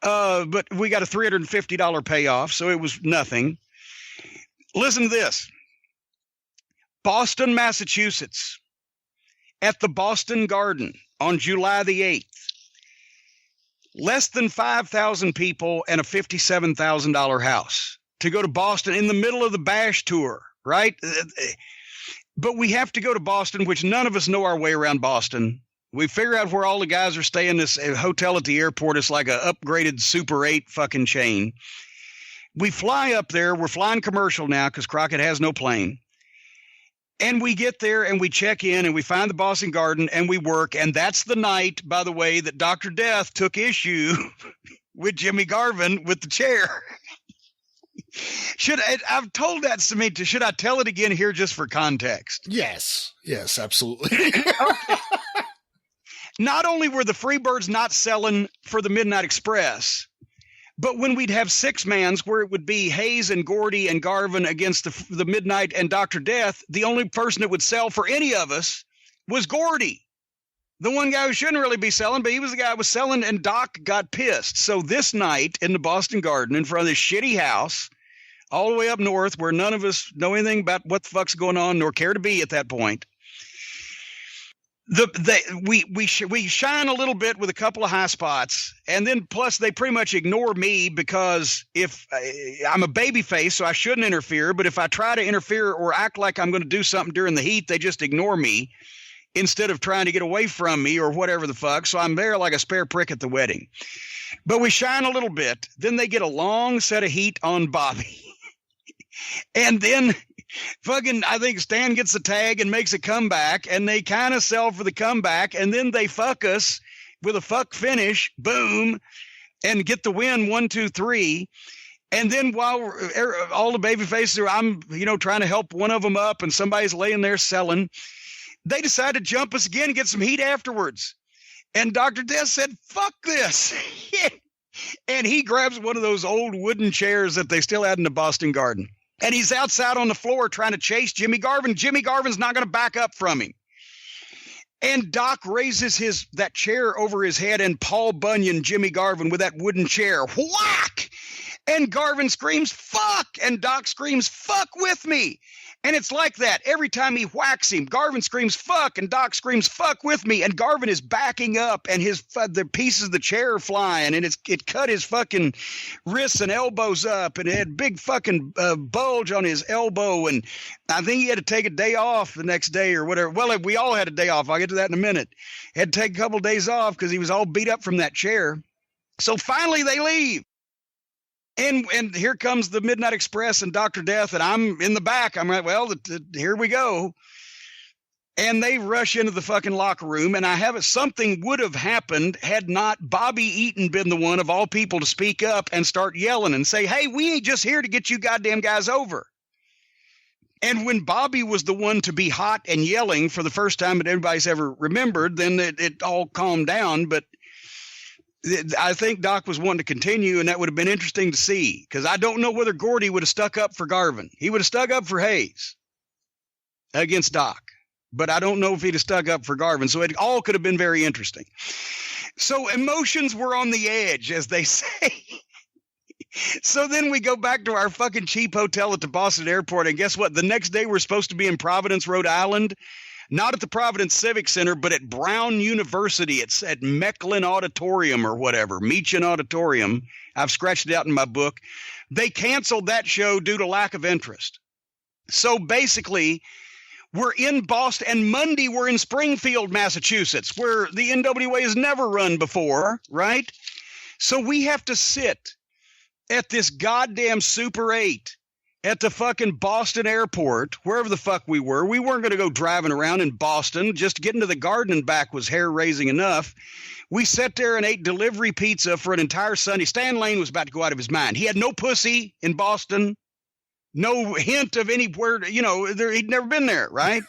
But we got a $350 payoff, so it was nothing. Listen to this. Boston, Massachusetts, at the Boston Garden on July the 8th. Less than 5,000 people and a $57,000 house to go to Boston in the middle of the Bash tour, right? But we have to go to Boston, which none of us know our way around Boston. We figure out where all the guys are staying. This hotel at the airport is like a upgraded Super 8 fucking chain. We fly up there. We're flying commercial now because Crockett has no plane. And we get there and we check in and we find the Boston Garden and we work. And that's the night, by the way, that Dr. Death took issue with Jimmy Garvin with the chair. I've told that to should I tell it again here just for context? Yes, absolutely. Okay. Not only were the Freebirds not selling for the Midnight Express, but when we'd have six-mans where it would be Hayes and Gordy and Garvin against the Midnight and Dr. Death, the only person that would sell for any of us was Gordy. The one guy who shouldn't really be selling, but he was the guy who was selling, and Doc got pissed. So this night in the Boston Garden in front of this shitty house, all the way up north where none of us know anything about what the fuck's going on nor care to be at that point, we shine a little bit with a couple of high spots, and then plus they pretty much ignore me because if I'm a baby face, so I shouldn't interfere. But if I try to interfere or act like I'm going to do something during the heat, they just ignore me instead of trying to get away from me or whatever the fuck. So I'm there like a spare prick at the wedding. But we shine a little bit. Then they get a long set of heat on Bobby. And then fucking, I think Stan gets the tag and makes a comeback, and they kind of sell for the comeback, and then they fuck us with a fuck finish, boom, and get the win 1, 2, 3. And then while all the baby faces are, I'm, trying to help one of them up, and somebody's laying there selling, they decide to jump us again and get some heat afterwards. And Dr. Death said, fuck this. And he grabs one of those old wooden chairs that they still had in the Boston Garden. And he's outside on the floor trying to chase Jimmy Garvin. Jimmy Garvin's not going to back up from him. And Doc raises that chair over his head, and Paul Bunyan Jimmy Garvin with that wooden chair. Whack! And Garvin screams, fuck! And Doc screams, fuck with me! And it's like that. Every time he whacks him, Garvin screams, fuck, and Doc screams, fuck with me. And Garvin is backing up, and the pieces of the chair are flying, and it cut his fucking wrists and elbows up, and it had big fucking bulge on his elbow. And I think he had to take a day off the next day or whatever. Well, we all had a day off. I'll get to that in a minute. Had to take a couple of days off because he was all beat up from that chair. So finally they leave. And here comes the Midnight Express and Dr. Death, and I'm in the back. I'm like, well, here we go. And they rush into the fucking locker room, and something would have happened had not Bobby Eaton been the one of all people to speak up and start yelling and say, hey, we ain't just here to get you goddamn guys over. And when Bobby was the one to be hot and yelling for the first time that everybody's ever remembered, then it all calmed down. But I think Doc was wanting to continue, and that would have been interesting to see, because I don't know whether Gordy would have stuck up for Garvin. He would have stuck up for Hayes against Doc, but I don't know if he'd have stuck up for Garvin. So it all could have been very interesting. So emotions were on the edge, as they say. So then we go back to our fucking cheap hotel at the Boston airport, and guess what? The next day we're supposed to be in Providence, Rhode Island. Not at the Providence Civic Center, but at Brown University. It's at Mechlin Auditorium or whatever, Meechin Auditorium. I've scratched it out in my book. They canceled that show due to lack of interest. So basically, we're in Boston, and Monday we're in Springfield, Massachusetts, where the NWA has never run before, right? So we have to sit at this goddamn Super 8 at the fucking Boston airport, wherever the fuck we were. We weren't going to go driving around in Boston. Just getting to the garden and back was hair-raising enough. We sat there and ate delivery pizza for an entire Sunday. Stan Lane was about to go out of his mind. He had no pussy in Boston, no hint of anywhere, he'd never been there, right?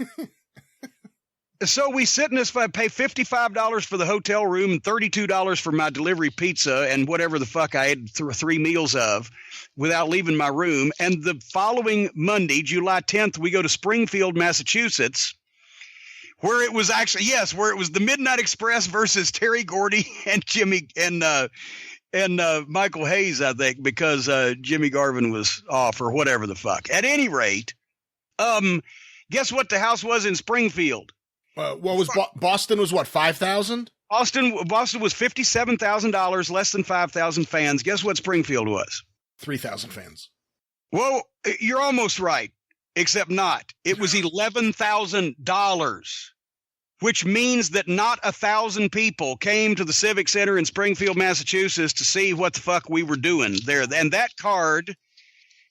So we sit in this, pay $55 for the hotel room and $32 for my delivery pizza and whatever the fuck I had 3 meals of without leaving my room. And the following Monday, July 10th, we go to Springfield, Massachusetts, where it was the Midnight Express versus Terry Gordy and Jimmy and Michael Hayes, I think, because Jimmy Garvin was off or whatever the fuck. At any rate, guess what the house was in Springfield? What was Boston was what, 5,000? Boston was $57,000, less than 5,000 fans. Guess what Springfield was? 3,000 fans. Well, you're almost right, except not. It was $11,000, which means that not 1,000 people came to the Civic Center in Springfield, Massachusetts to see what the fuck we were doing there. And that card,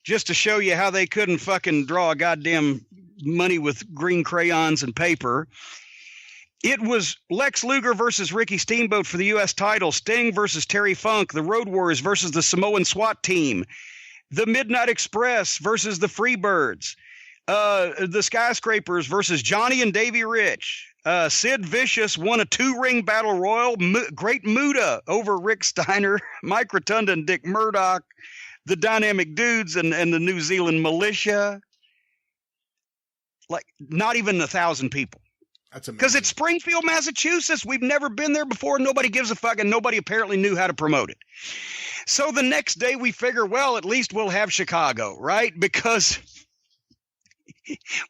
just to show you how they couldn't fucking draw a goddamn money with green crayons and paper. It was Lex Luger versus Ricky Steamboat for the U.S. title, Sting versus Terry Funk, the Road Warriors versus the Samoan SWAT team, the Midnight Express versus the Freebirds, the Skyscrapers versus Johnny and Davey Rich. Sid Vicious won a 2-ring battle royal. Great Muta over Rick Steiner, Mike Rotunda and Dick Murdoch, the Dynamic Dudes and the New Zealand Militia. Like not even 1,000 people. That's amazing. Because it's Springfield, Massachusetts. We've never been there before. Nobody gives a fuck, and nobody apparently knew how to promote it. So the next day we figure, well, at least we'll have Chicago, right? Because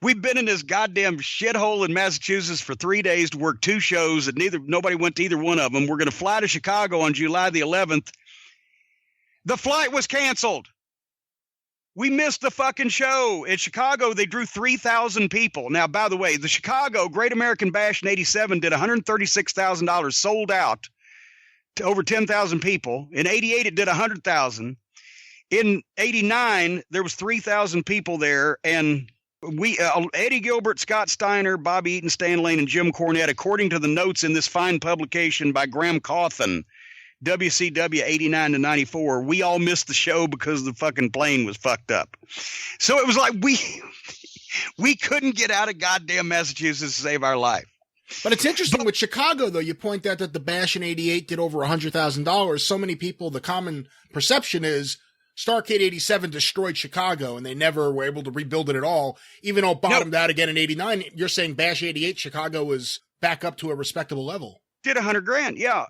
We've been in this goddamn shithole in Massachusetts for 3 days to work 2 shows that nobody went to either one of them. We're going to fly to Chicago on July the 11th. The flight was canceled. We missed the fucking show. In Chicago, they drew 3,000 people. Now, by the way, the Chicago Great American Bash in 87 did $136,000, sold out to over 10,000 people. In 88, it did 100,000. In 89, there was 3,000 people there, and we Eddie Gilbert, Scott Steiner, Bobby Eaton, Stan Lane, and Jim Cornette, according to the notes in this fine publication by Graham Cawthon, WCW 89 to 94, we all missed the show because the fucking plane was fucked up. So it was like we couldn't get out of goddamn Massachusetts to save our life. But it's interesting with Chicago, though. You point out that the Bash in 88 did over $100,000. So many people, the common perception is Starrcade 87 destroyed Chicago, and they never were able to rebuild it at all, even though it bottomed out again in 89. You're saying Bash 88, Chicago was back up to a respectable level. Did $100,000, yeah.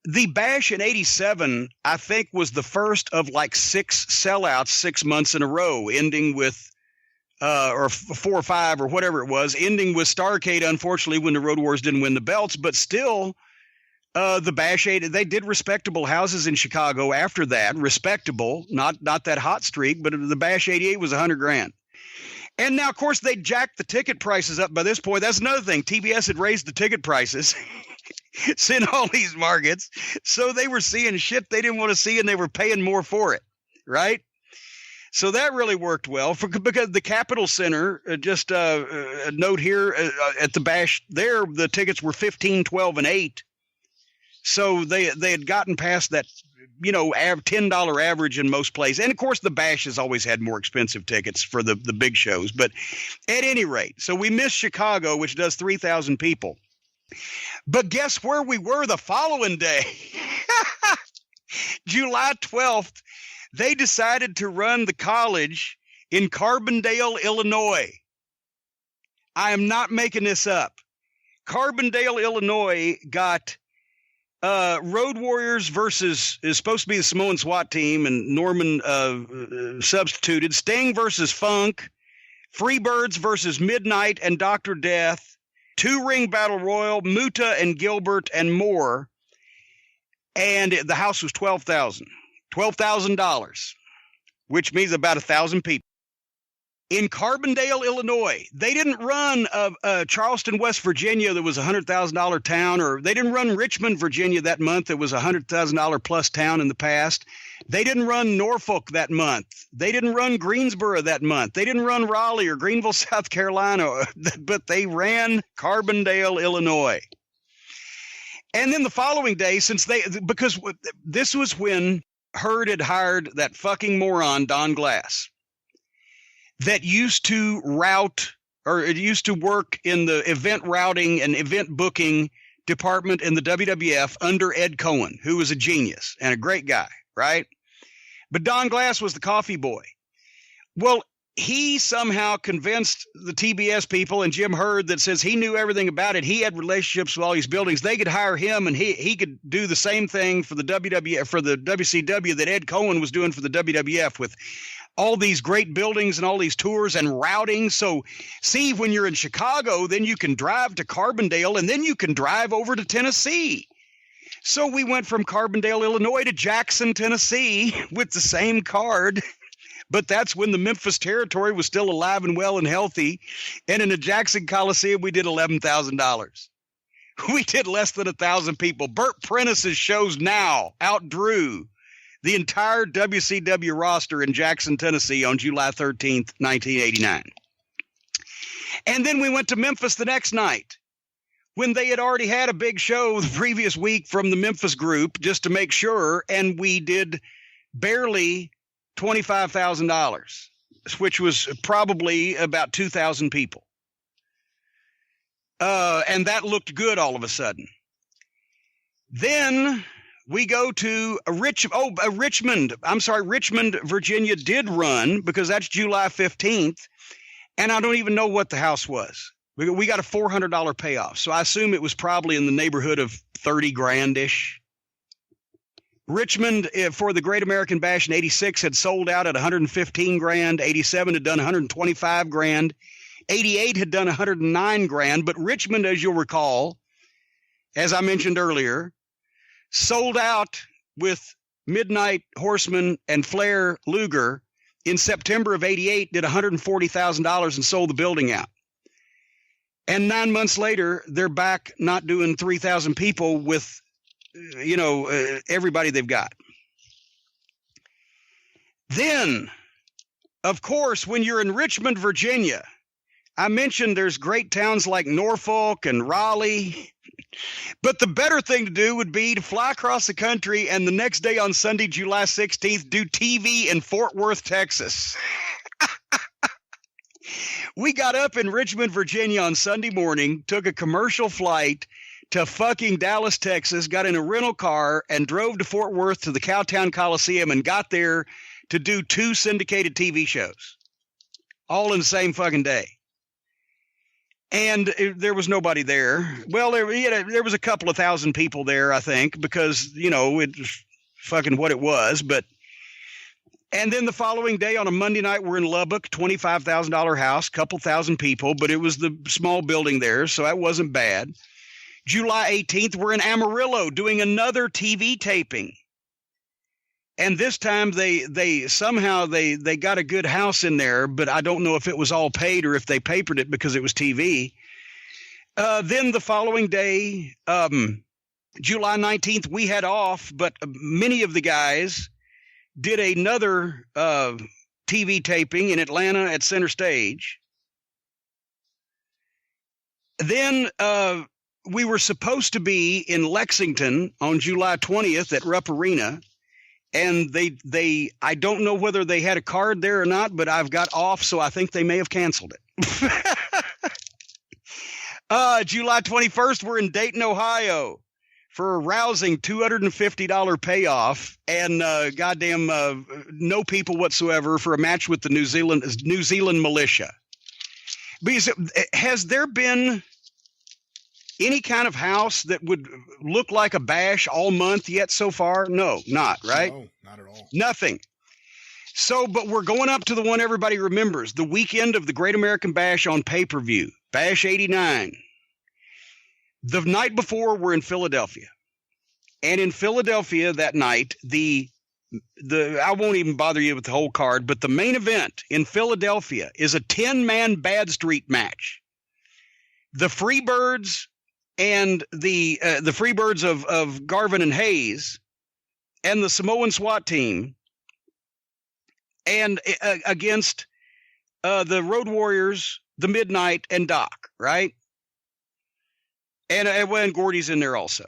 The Bash in 87, I think, was the first of like 6 sellouts 6 months in a row, ending with or 4 or 5 or whatever it was, ending with Starrcade, unfortunately, when the Road Warriors didn't win the belts, but still. The Bash 8, they did respectable houses in Chicago after that. Respectable, not that hot streak, but the Bash 88 was $100,000. And now, of course, they jacked the ticket prices up by this point. That's another thing. TBS had raised the ticket prices in all these markets. So they were seeing shit they didn't want to see, and they were paying more for it, right? So that really worked well because the Capitol Center, just a note here, at the Bash there, the tickets were $15, $12, and $8. So they had gotten past that, $10 average in most places. And, of course, the Bash has always had more expensive tickets for the big shows. But at any rate, so we missed Chicago, which does 3,000 people. But guess where we were the following day? July 12th, they decided to run the college in Carbondale, Illinois. I am not making this up. Carbondale, Illinois got Road Warriors versus is supposed to be the Samoan SWAT team, and Norman substituted. Sting versus Funk, Freebirds versus Midnight and Dr. Death, 2-ring battle royal, Muta and Gilbert, and more. And the house was $12,000, which means about 1,000 people. In Carbondale, Illinois, they didn't run Charleston, West Virginia, that was a $100,000 town, or they didn't run Richmond, Virginia that month. It was a $100,000 plus town in the past. They didn't run Norfolk that month. They didn't run Greensboro that month. They didn't run Raleigh or Greenville, South Carolina, but they ran Carbondale, Illinois. And then the following day, because this was when Herd had hired that fucking moron, Don Glass, that used to work in the event routing and event booking department in the WWF under Ed Cohen, who was a genius and a great guy, right? But Don Glass was the coffee boy. Well, he somehow convinced the TBS people and Jim Herd, that says he knew everything about it. He had relationships with all these buildings. They could hire him, and he could do the same thing for the WCW that Ed Cohen was doing for the WWF, with all these great buildings and all these tours and routing. So see, when you're in Chicago, then you can drive to Carbondale, and then you can drive over to Tennessee. So we went from Carbondale, Illinois to Jackson, Tennessee with the same card. But that's when the Memphis territory was still alive and well and healthy. And in the Jackson Coliseum, we did $11,000. We did less than 1,000 people. Burt Prentice's shows now outdrew the entire WCW roster in Jackson, Tennessee on July 13th, 1989. And then we went to Memphis the next night, when they had already had a big show the previous week from the Memphis group, just to make sure, and we did barely $25,000, which was probably about 2,000 people. And that looked good all of a sudden. Then we go to Richmond. Richmond, Virginia did run, because that's July 15th. And I don't even know what the house was. We got a $400 payoff. So I assume it was probably in the neighborhood of 30 grand-ish. Richmond for the Great American Bash in 86 had sold out at 115 grand. 87 had done 125 grand. 88 had done 109 grand. But Richmond, as you'll recall, as I mentioned earlier, sold out with Midnight Horseman and Flair Luger in September of 88, did $140,000 and sold the building out. And 9 months later, they're back not doing 3,000 people with everybody they've got. Then, of course, when you're in Richmond, Virginia, I mentioned there's great towns like Norfolk and Raleigh, but the better thing to do would be to fly across the country and the next day on Sunday, July 16th, do TV in Fort Worth, Texas. We got up in Richmond, Virginia on Sunday morning, took a commercial flight to fucking Dallas, Texas, got in a rental car and drove to Fort Worth to the Cowtown Coliseum and got there to do 2 syndicated TV shows all in the same fucking day. And there was nobody there. Well, there was a couple of thousand people there, I think, because, it was fucking what it was. And then the following day on a Monday night, we're in Lubbock, $25,000 house, couple thousand people, but it was the small building there, so that wasn't bad. July 18th, we're in Amarillo doing another TV taping. And this time they somehow got a good house in there, but I don't know if it was all paid or if they papered it because it was TV. Then the following day, July 19th, we had off, but many of the guys did another TV taping in Atlanta at Center Stage. Then we were supposed to be in Lexington on July 20th at Rupp Arena. And I don't know whether they had a card there or not, but I've got off, so I think they may have canceled it. July 21st, we're in Dayton, Ohio for a rousing $250 payoff and no people whatsoever for a match with the New Zealand militia. Because has there been any kind of house that would look like a bash all month yet so far? No, not, right? No, not at all. Nothing. So, but we're going up to the one everybody remembers, the weekend of the Great American Bash on pay-per-view, Bash 89. The night before, we're in Philadelphia. And in Philadelphia that night, I won't even bother you with the whole card, but the main event in Philadelphia is a 10-man Bad Street match. The Freebirds and the Freebirds of Garvin and Hayes and the Samoan SWAT team and against the Road Warriors, the Midnight, and Doc, right? And Gordy's in there also.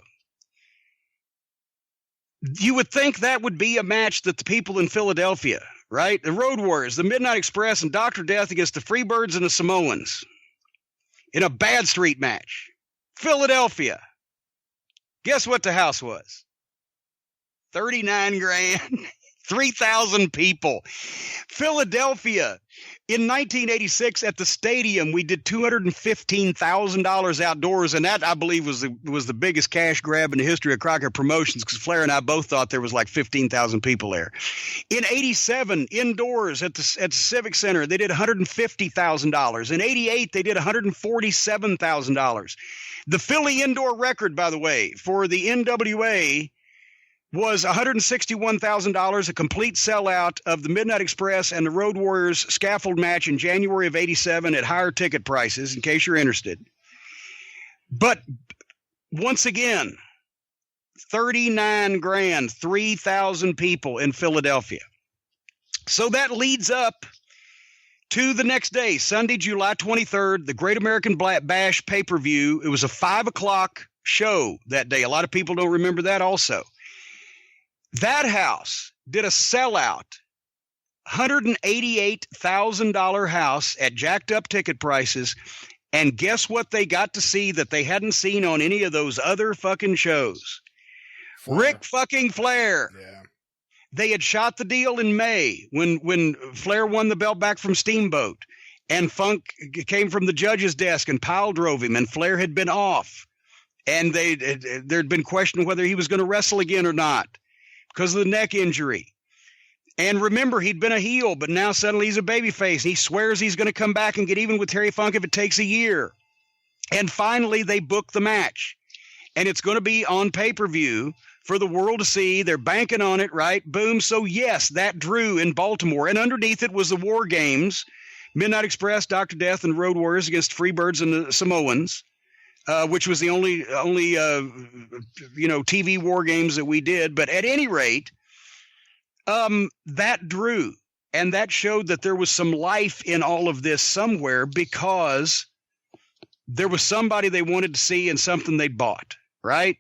You would think that would be a match that the people in Philadelphia, right? The Road Warriors, the Midnight Express, and Dr. Death against the Freebirds and the Samoans in a Bad Street match. Philadelphia. Guess what the house was? 39 grand. 3,000 people. Philadelphia. In 1986 at the stadium, we did $215,000 outdoors, and that, I believe, was the biggest cash grab in the history of Crockett Promotions, because Flair and I both thought there was like 15,000 people there. In 87, indoors at the Civic Center, they did $150,000. In 88, they did $147,000. The Philly indoor record, by the way, for the NWA was $161,000, a complete sellout of the Midnight Express and the Road Warriors scaffold match in January of 87 at higher ticket prices, in case you're interested. But once again, 39 grand, 3,000 people in Philadelphia. So that leads up to the next day, Sunday, July 23rd, the Great American Bash pay-per-view. It was a 5 o'clock show that day. A lot of people don't remember that also. That house did a sellout, $188,000 house at jacked up ticket prices. And guess what they got to see that they hadn't seen on any of those other fucking shows? Flair. Ric fucking Flair. Yeah. They had shot the deal in May when Flair won the belt back from Steamboat, and Funk came from the judge's desk and pile drove him, and Flair had been off. And there'd been question whether he was going to wrestle again or not. because of the neck injury. And remember, he'd been a heel, but now suddenly he's a babyface. He swears he's going to come back and get even with Terry Funk if it takes a year. And finally, they book the match. And it's going to be on pay-per-view for the world to see. They're banking on it, right? Boom. So, yes, that drew in Baltimore. And underneath it was the War Games, Midnight Express, Dr. Death, and Road Warriors against Freebirds and the Samoans, which was the only TV War Games that we did. But at any rate, that drew, and that showed that there was some life in all of this somewhere, because there was somebody they wanted to see and something they bought, right?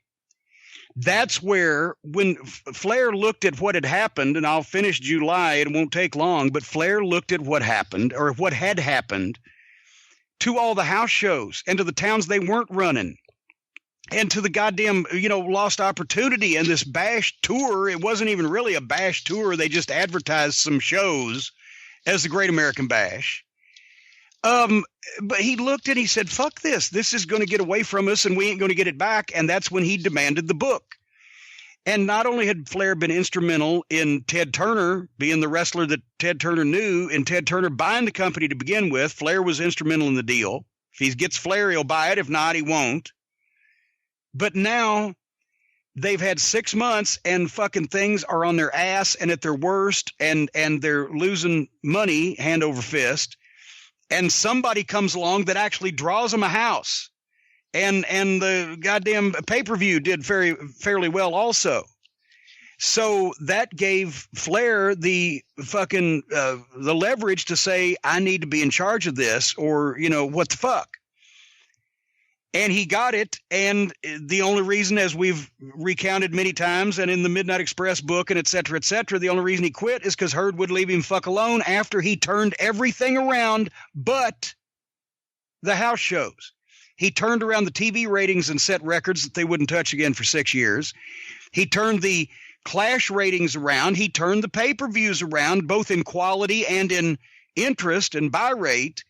That's where, when Flair looked at what had happened, and I'll finish July, it won't take long, but Flair looked at what happened, or what had happened, to all the house shows and to the towns they weren't running, and to the goddamn, lost opportunity and this Bash tour. It wasn't even really a Bash tour. They just advertised some shows as the Great American Bash. But he looked and he said, fuck this. This is going to get away from us and we ain't going to get it back. And that's when he demanded the book. And not only had Flair been instrumental in Ted Turner being the wrestler that Ted Turner knew, and Ted Turner buying the company to begin with, Flair was instrumental in the deal. If he gets Flair, he'll buy it. If not, he won't. But now they've had 6 months and fucking things are on their ass and at their worst, and they're losing money hand over fist. And somebody comes along that actually draws them a house. And the goddamn pay-per-view did fairly well also. So that gave Flair the fucking the leverage to say, I need to be in charge of this, or, what the fuck. And he got it, and the only reason, as we've recounted many times, and in the Midnight Express book, and et cetera, the only reason he quit is because Herd would leave him fuck alone after he turned everything around but the house shows. He turned around the TV ratings and set records that they wouldn't touch again for 6 years. He turned the Clash ratings around. He turned the pay-per-views around, both in quality and in interest and buy rate.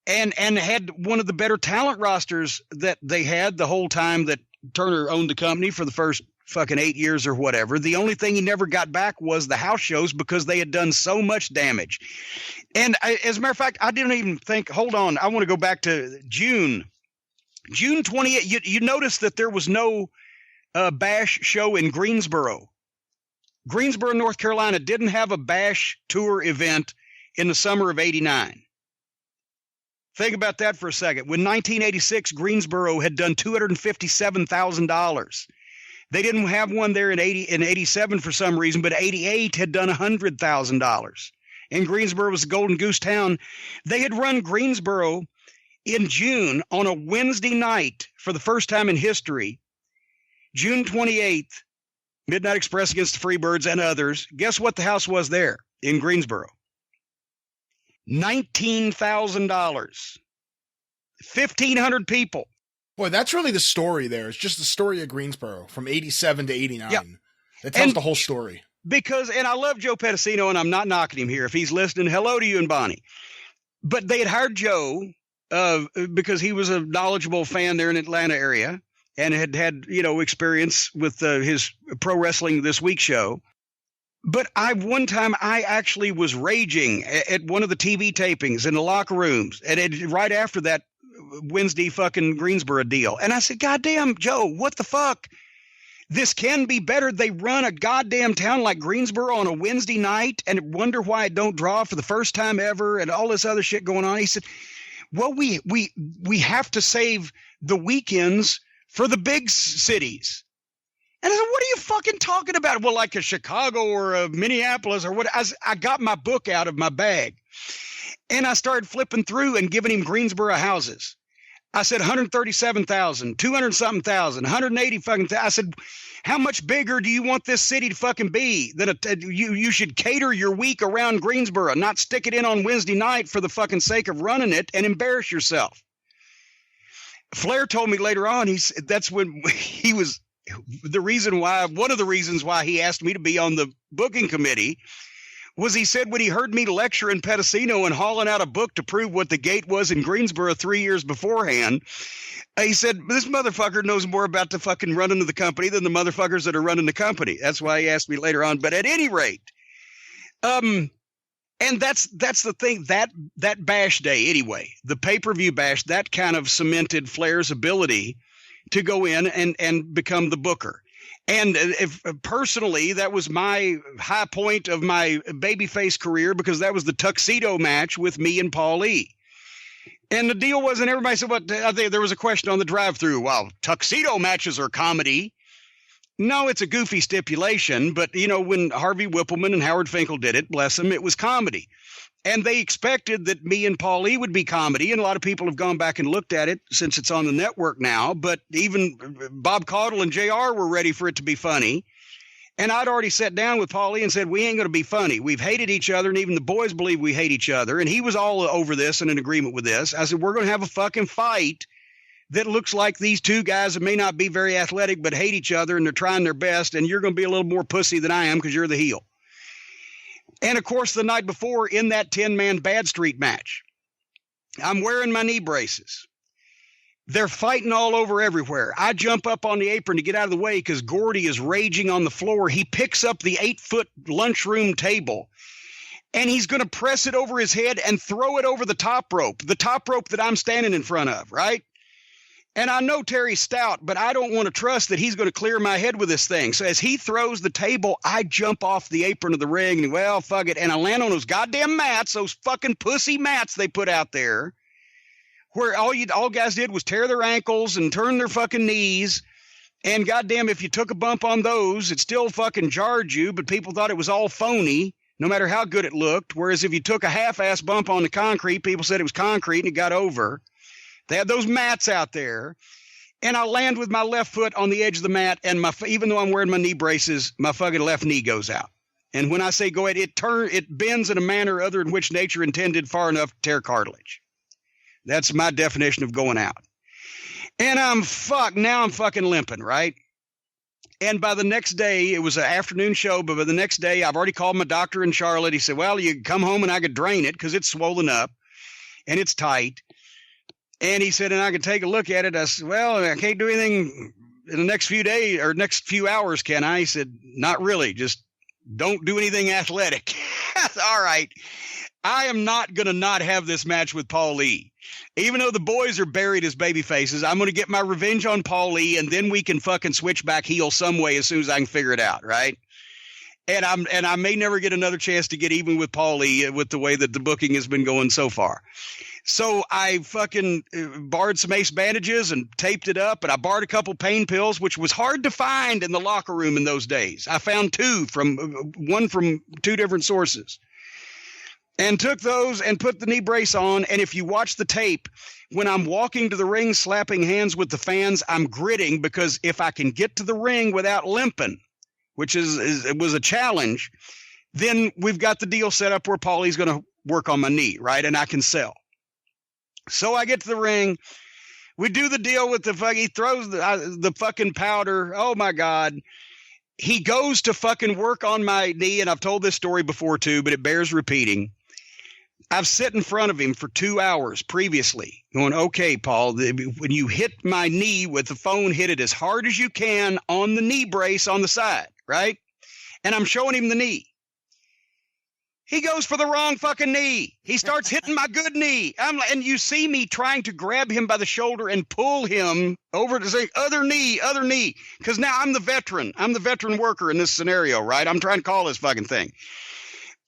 And had one of the better talent rosters that they had the whole time that Turner owned the company for the first fucking 8 years or whatever. The only thing he never got back was the house shows, because they had done so much damage. And as a matter of fact, I didn't even think, hold on, I want to go back to June 28th. You notice that there was no Bash show in Greensboro. Greensboro, North Carolina didn't have a Bash tour event in the summer of '89. Think about that for a second. When 1986, Greensboro had done $257,000. They didn't have one there in 87 for some reason, but 88 had done $100,000. And Greensboro was a golden goose town. They had run Greensboro in June on a Wednesday night for the first time in history. June 28th, Midnight Express against the Freebirds and others. Guess what the house was there in Greensboro? $19,000. 1,500 people. Boy, that's really the story there. It's just the story of Greensboro from 87 to 89. Yep. That tells the whole story. Because, and I love Joe Pedicino, and I'm not knocking him here. If he's listening, hello to you and Bonnie. But they had hired Joe because he was a knowledgeable fan there in Atlanta area and had experience with his Pro Wrestling This Week show. But one time I actually was raging at one of the TV tapings in the locker rooms, and right after that Wednesday fucking Greensboro deal. And I said, goddamn, Joe, what the fuck? This can be better. They run a goddamn town like Greensboro on a Wednesday night and wonder why it don't draw for the first time ever and all this other shit going on. He said, well, we have to save the weekends for the big cities. And I said, what are you fucking talking about? Well, like a Chicago or a Minneapolis or what? I got my book out of my bag and I started flipping through and giving him Greensboro houses. I said 137,000, 200 something thousand, 180 fucking thousand. I said, how much bigger do you want this city to fucking be? That you should cater your week around Greensboro, not stick it in on Wednesday night for the fucking sake of running it and embarrass yourself. Flair told me later on, that's when he was one of the reasons why he asked me to be on the booking committee was he said when he heard me lecture in Pedicino and hauling out a book to prove what the gate was in Greensboro 3 years beforehand, he said, this motherfucker knows more about the fucking running of the company than the motherfuckers that are running the company. That's why he asked me later on. But at any rate, and that's the thing, that bash day anyway, the pay-per-view bash, that kind of cemented Flair's ability to go in and become the booker. And if personally, that was my high point of my babyface career, because that was the tuxedo match with me and Paul E. And the deal wasn't, everybody said, what, I think there was a question on the drive-through, well, tuxedo matches are comedy. No, it's a goofy stipulation, but you know, when Harvey Whippleman and Howard Finkel did it, bless them, it was comedy. And they expected that me and Paul E would be comedy, and a lot of people have gone back and looked at it since it's on the network now, but even Bob Caudle and JR were ready for it to be funny. And I'd already sat down with Paul E and said, we ain't going to be funny. We've hated each other, and even the boys believe we hate each other. And he was all over this and in agreement with this. I said, we're going to have a fucking fight that looks like these two guys that may not be very athletic but hate each other, and they're trying their best, and you're going to be a little more pussy than I am because you're the heel. And, of course, the night before in that 10-man Bad Street match, I'm wearing my knee braces. They're fighting all over everywhere. I jump up on the apron to get out of the way because Gordy is raging on the floor. He picks up the 8-foot lunchroom table, and he's going to press it over his head and throw it over the top rope that I'm standing in front of, right? And I know Terry's stout, but I don't want to trust that he's going to clear my head with this thing. So as he throws the table, I jump off the apron of the ring and, well, fuck it. And I land on those goddamn mats, those fucking pussy mats they put out there, where all guys did was tear their ankles and turn their fucking knees. And goddamn, if you took a bump on those, it still fucking jarred you, but people thought it was all phony, no matter how good it looked. Whereas if you took a half-ass bump on the concrete, people said it was concrete and it got over. They had those mats out there, and I land with my left foot on the edge of the mat, and even though I'm wearing my knee braces, my fucking left knee goes out. And when I say go ahead, it bends in a manner other than which nature intended far enough to tear cartilage. That's my definition of going out. And now I'm fucking limping, right? And by the next day, it was an afternoon show, but by the next day, I've already called my doctor in Charlotte. He said, well, you come home and I could drain it because it's swollen up and it's tight. And he said, and I could take a look at it. I said, well, I can't do anything in the next few days or next few hours, can I? He said, not really. Just don't do anything athletic. All right. I am not going to not have this match with Paul E. Even though the boys are buried as baby faces, I'm going to get my revenge on Paul E, and then we can fucking switch back heel some way as soon as I can figure it out, right? And I may never get another chance to get even with Paul E with the way that the booking has been going so far. So I fucking borrowed some ace bandages and taped it up, and I borrowed a couple pain pills, which was hard to find in the locker room in those days. I found one from two different sources, and took those and put the knee brace on. And if you watch the tape, when I'm walking to the ring, slapping hands with the fans, I'm gritting, because if I can get to the ring without limping, which was a challenge, then we've got the deal set up where Paulie's going to work on my knee, right? And I can sell. So I get to the ring. We do the deal with he throws the fucking powder. Oh my God. He goes to fucking work on my knee. And I've told this story before too, but it bears repeating. I've sat in front of him for 2 hours previously going, okay, Paul, when you hit my knee with the phone, hit it as hard as you can on the knee brace on the side, right? And I'm showing him the knee. He goes for the wrong fucking knee. He starts hitting my good knee. And you see me trying to grab him by the shoulder and pull him over to say, other knee. Because now I'm the veteran. I'm the veteran worker in this scenario, right? I'm trying to call this fucking thing.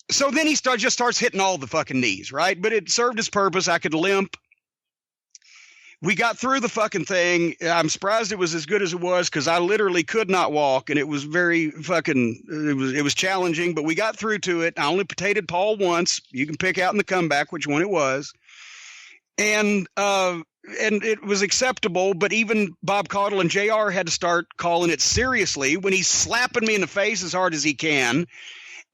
So then he just starts hitting all the fucking knees, right? But it served its purpose. I could limp. We got through the fucking thing. I'm surprised it was as good as it was, because I literally could not walk, and it was very fucking, it was challenging, but we got through to it. I only potatoed Paul once. You can pick out in the comeback which one it was. And it was acceptable, but even Bob Caudle and JR had to start calling it seriously when he's slapping me in the face as hard as he can.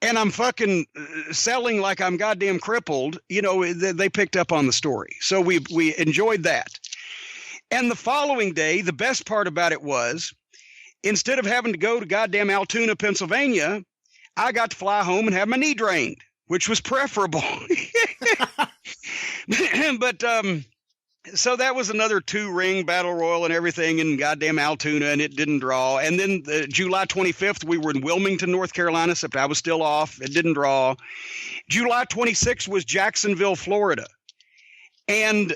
And I'm fucking selling like I'm goddamn crippled. You know, they picked up on the story. So we enjoyed that. And the following day, the best part about it was, instead of having to go to goddamn Altoona, Pennsylvania, I got to fly home and have my knee drained, which was preferable. But so that was another 2-ring battle royal and everything in goddamn Altoona, and it didn't draw. And then July 25th, we were in Wilmington, North Carolina, except I was still off. It didn't draw. July 26th was Jacksonville, Florida. And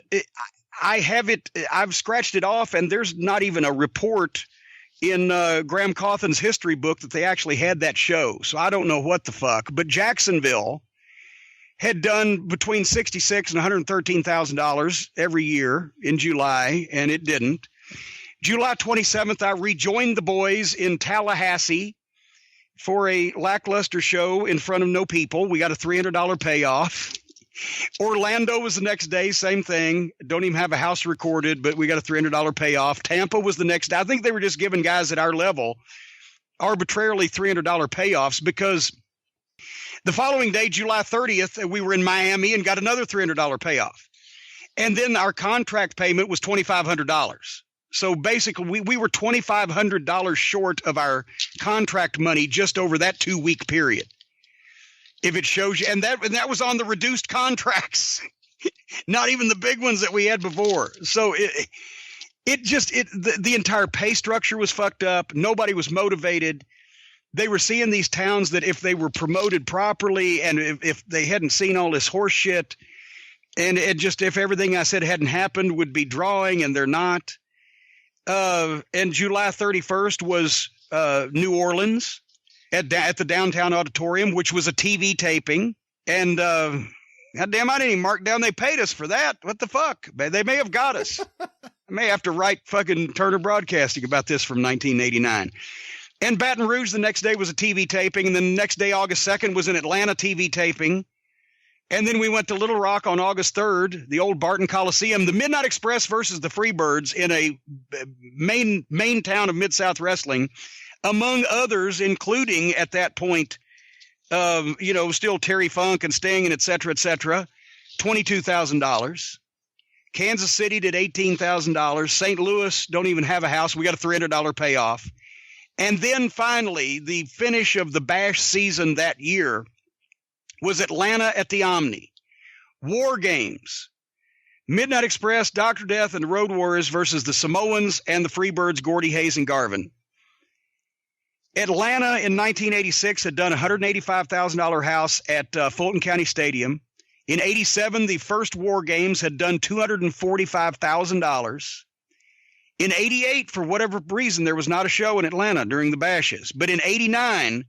I've scratched it off, and there's not even a report in Graham Cawthon's history book that they actually had that show. So I don't know what the fuck. But Jacksonville had done between $66,000 and $113,000 every year in July, and it didn't. July 27th, I rejoined the boys in Tallahassee for a lackluster show in front of no people. We got a $300 payoff. Orlando was the next day, same thing. Don't even have a house recorded, but we got a $300 payoff. Tampa was the next day. I think they were just giving guys at our level arbitrarily $300 payoffs, because the following day, July 30th, we were in Miami and got another $300 payoff. And then our contract payment was $2,500. So basically, we were $2,500 short of our contract money just over that 2-week period. If it shows you, and that was on the reduced contracts, not even the big ones that we had before. So the entire pay structure was fucked up. Nobody was motivated. They were seeing these towns that if they were promoted properly, and if they hadn't seen all this horse shit, and if everything I said hadn't happened, would be drawing, and they're not. And July 31st was New Orleans at the Downtown Auditorium, which was a TV taping. And goddamn, I didn't even mark down they paid us for that. What the fuck? They may have got us. I may have to write fucking Turner Broadcasting about this from 1989. And Baton Rouge the next day was a TV taping. And then the next day, August 2nd, was an Atlanta TV taping. And then we went to Little Rock on August 3rd, the old Barton Coliseum, the Midnight Express versus the Freebirds in a main town of Mid-South Wrestling, among others, including at that point, still Terry Funk and Sting and et cetera, $22,000. Kansas City did $18,000. St. Louis don't even have a house. We got a $300 payoff. And then finally, the finish of the Bash season that year was Atlanta at the Omni. War Games. Midnight Express, Dr. Death, and the Road Warriors versus the Samoans and the Freebirds, Gordy Hayes and Garvin. Atlanta in 1986 had done a $185,000 house at Fulton County Stadium. In 87, the first War Games had done $245,000. In 88, for whatever reason, there was not a show in Atlanta during the Bashes. But in 89,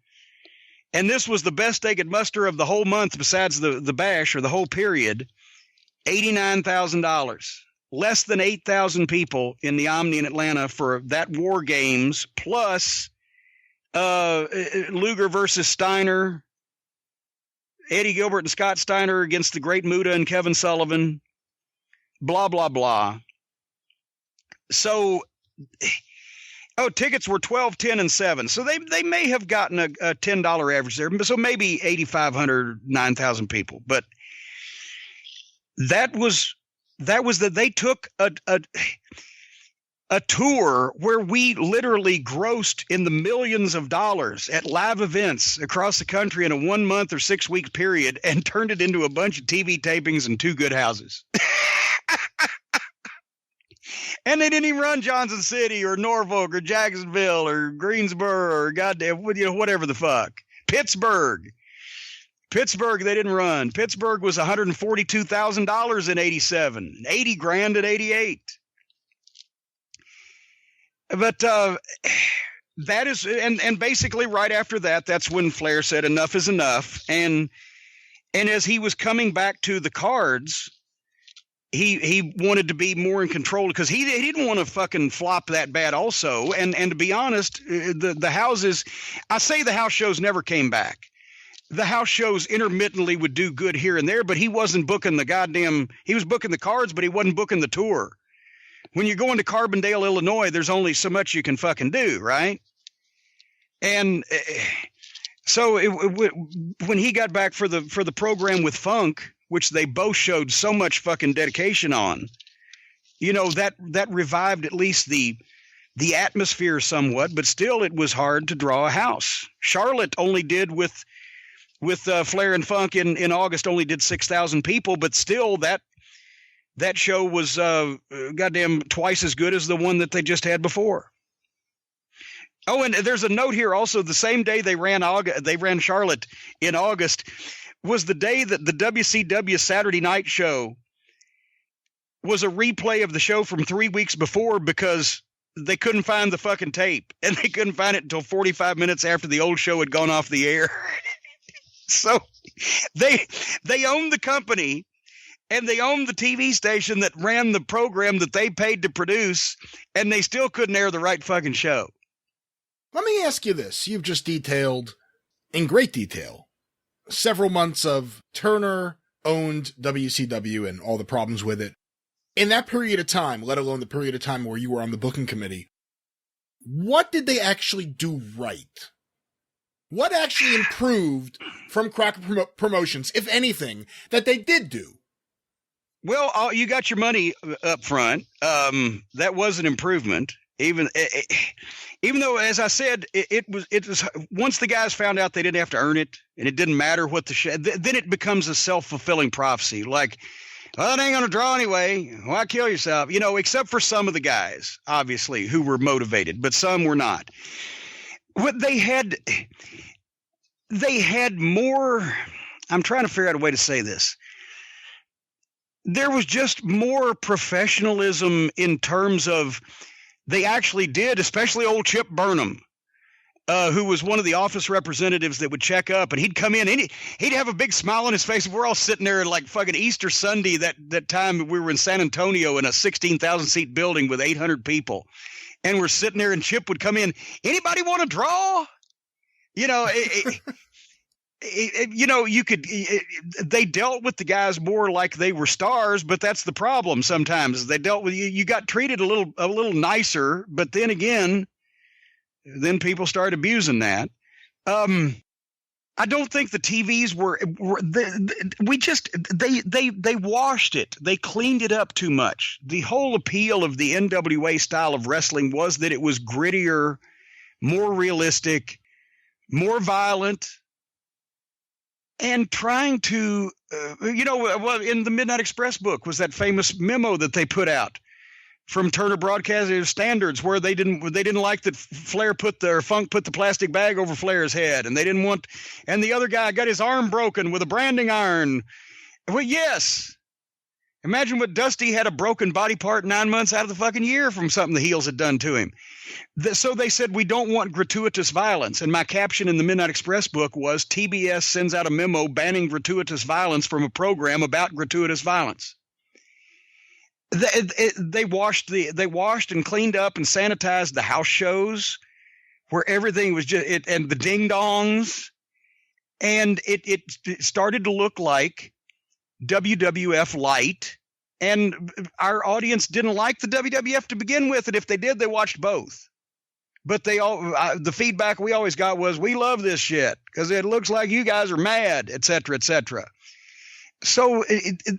and this was the best they could muster of the whole month besides the Bash or the whole period, $89,000. Less than 8,000 people in the Omni in Atlanta for that War Games, plus Luger versus Steiner, Eddie Gilbert and Scott Steiner against the Great Muta and Kevin Sullivan, blah, blah, blah. So, tickets were 12, 10, and 7. So they may have gotten a $10 average there. So maybe 8,500, 9,000 people. But that was that they took a tour where we literally grossed in the millions of dollars at live events across the country in a 1 month or 6 week period and turned it into a bunch of TV tapings and 2 good houses. And they didn't even run Johnson City or Norfolk or Jacksonville or Greensboro or goddamn, whatever the fuck. Pittsburgh, they didn't run. Pittsburgh was $142,000 in 87, $80,000 in 88. But that is, and basically right after that, that's when Flair said enough is enough. And as he was coming back to the cards, he wanted to be more in control because he didn't want to fucking flop that bad also. And to be honest, the houses, I say the house shows never came back. The house shows intermittently would do good here and there, but he wasn't booking he was booking the cards, but he wasn't booking the tour. When you're going to Carbondale, Illinois, there's only so much you can fucking do, right? And so when he got back for the program with Funk, which they both showed so much fucking dedication on, that revived at least the the atmosphere somewhat, but still it was hard to draw a house. Charlotte only did with Flair and Funk in August only did 6,000 people, but still that show was goddamn twice as good as the one that they just had before. Oh, and there's a note here also. The same day they ran Charlotte in August was the day that the WCW Saturday Night Show was a replay of the show from 3 weeks before because they couldn't find the fucking tape, and they couldn't find it until 45 minutes after the old show had gone off the air. So they owned the company, and they owned the TV station that ran the program that they paid to produce, and they still couldn't air the right fucking show. Let me ask you this. You've just detailed, in great detail, several months of Turner-owned WCW and all the problems with it. In that period of time, let alone the period of time where you were on the booking committee, what did they actually do right? What actually improved from Crockett Promotions, if anything, that they did do? Well, you got your money up front. That was an improvement. Even though, as I said, it was once the guys found out they didn't have to earn it, and it didn't matter what the show. Then it becomes a self-fulfilling prophecy. Like, well, it ain't gonna draw anyway. Why kill yourself? You know, except for some of the guys, obviously, who were motivated, but some were not. What they had more. I'm trying to figure out a way to say this. There was just more professionalism in terms of they actually did, especially old Chip Burnham, who was one of the office representatives that would check up, and he'd come in and he'd have a big smile on his face. We're all sitting there like fucking Easter Sunday that time we were in San Antonio in a 16,000 seat building with 800 people, and we're sitting there and Chip would come in. Anybody want to draw? You know, you know, they dealt with the guys more like they were stars, but that's the problem. Sometimes they dealt with you. You got treated a little nicer, but then again, then people started abusing that. I don't think the TVs they washed it. They cleaned it up too much. The whole appeal of the NWA style of wrestling was that it was grittier, more realistic, more violent, and trying to, well, in the Midnight Express book was that famous memo that they put out from Turner Broadcasting Standards, where they didn't like that Funk put the plastic bag over Flair's head, and they didn't want, and the other guy got his arm broken with a branding iron. Well, yes. Imagine what Dusty had a broken body part 9 months out of the fucking year from something the heels had done to him. So they said, we don't want gratuitous violence. And my caption in the Midnight Express book was, TBS sends out a memo banning gratuitous violence from a program about gratuitous violence. They washed and cleaned up and sanitized the house shows where everything was just and the ding dongs, and it started to look like WWF light, and our audience didn't like the WWF to begin with, and if they did, they watched both. But the feedback we always got was, we love this shit because it looks like you guys are mad, et cetera, et cetera. So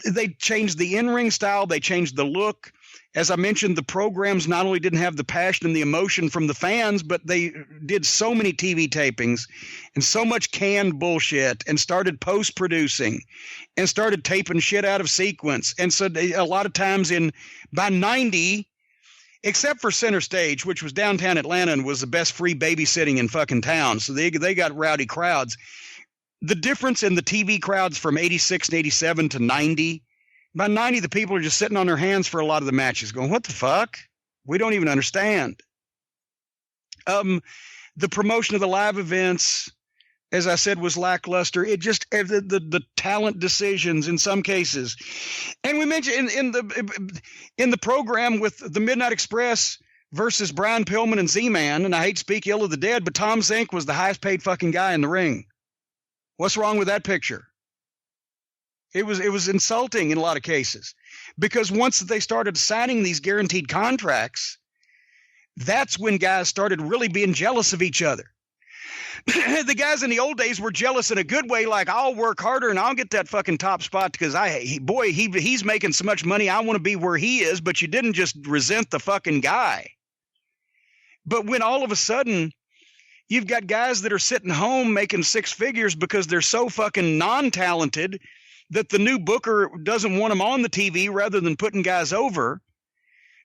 they changed the in-ring style. They changed the look. As I mentioned, the programs not only didn't have the passion and the emotion from the fans, but they did so many TV tapings and so much canned bullshit and started post-producing and started taping shit out of sequence. And so a lot of times by 90, except for Center Stage, which was downtown Atlanta and was the best free babysitting in fucking town. So they got rowdy crowds. The difference in the TV crowds from 86 and 87 to 90, by 90, the people are just sitting on their hands for a lot of the matches going, what the fuck? We don't even understand. The promotion of the live events, as I said, was lackluster. It just, the talent decisions in some cases. And we mentioned in the program with the Midnight Express versus Brian Pillman and Z-Man, and I hate to speak ill of the dead, but Tom Zink was the highest paid fucking guy in the ring. What's wrong with that picture? It was insulting in a lot of cases, because once they started signing these guaranteed contracts, that's when guys started really being jealous of each other. The guys in the old days were jealous in a good way, like, I'll work harder and I'll get that fucking top spot because he's making so much money, I want to be where he is, but you didn't just resent the fucking guy. But when all of a sudden you've got guys that are sitting home making six figures because they're so fucking non-talented that the new booker doesn't want them on the TV rather than putting guys over.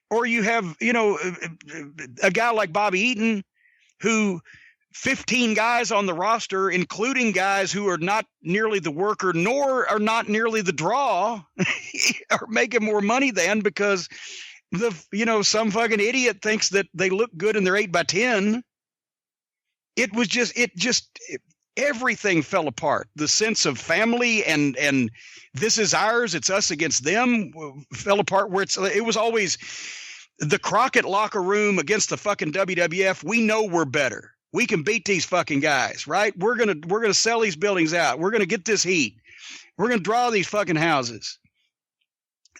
Or you have, a guy like Bobby Eaton who 15 guys on the roster, including guys who are not nearly the worker nor are not nearly the draw, are making more money than because some fucking idiot thinks that they look good in their 8x10. Everything fell apart. The sense of family and this is ours, it's us against them fell apart, where it was always the Crockett locker room against the fucking WWF. We know we're better. We can beat these fucking guys, right? We're going to sell these buildings out. We're going to get this heat. We're going to draw these fucking houses.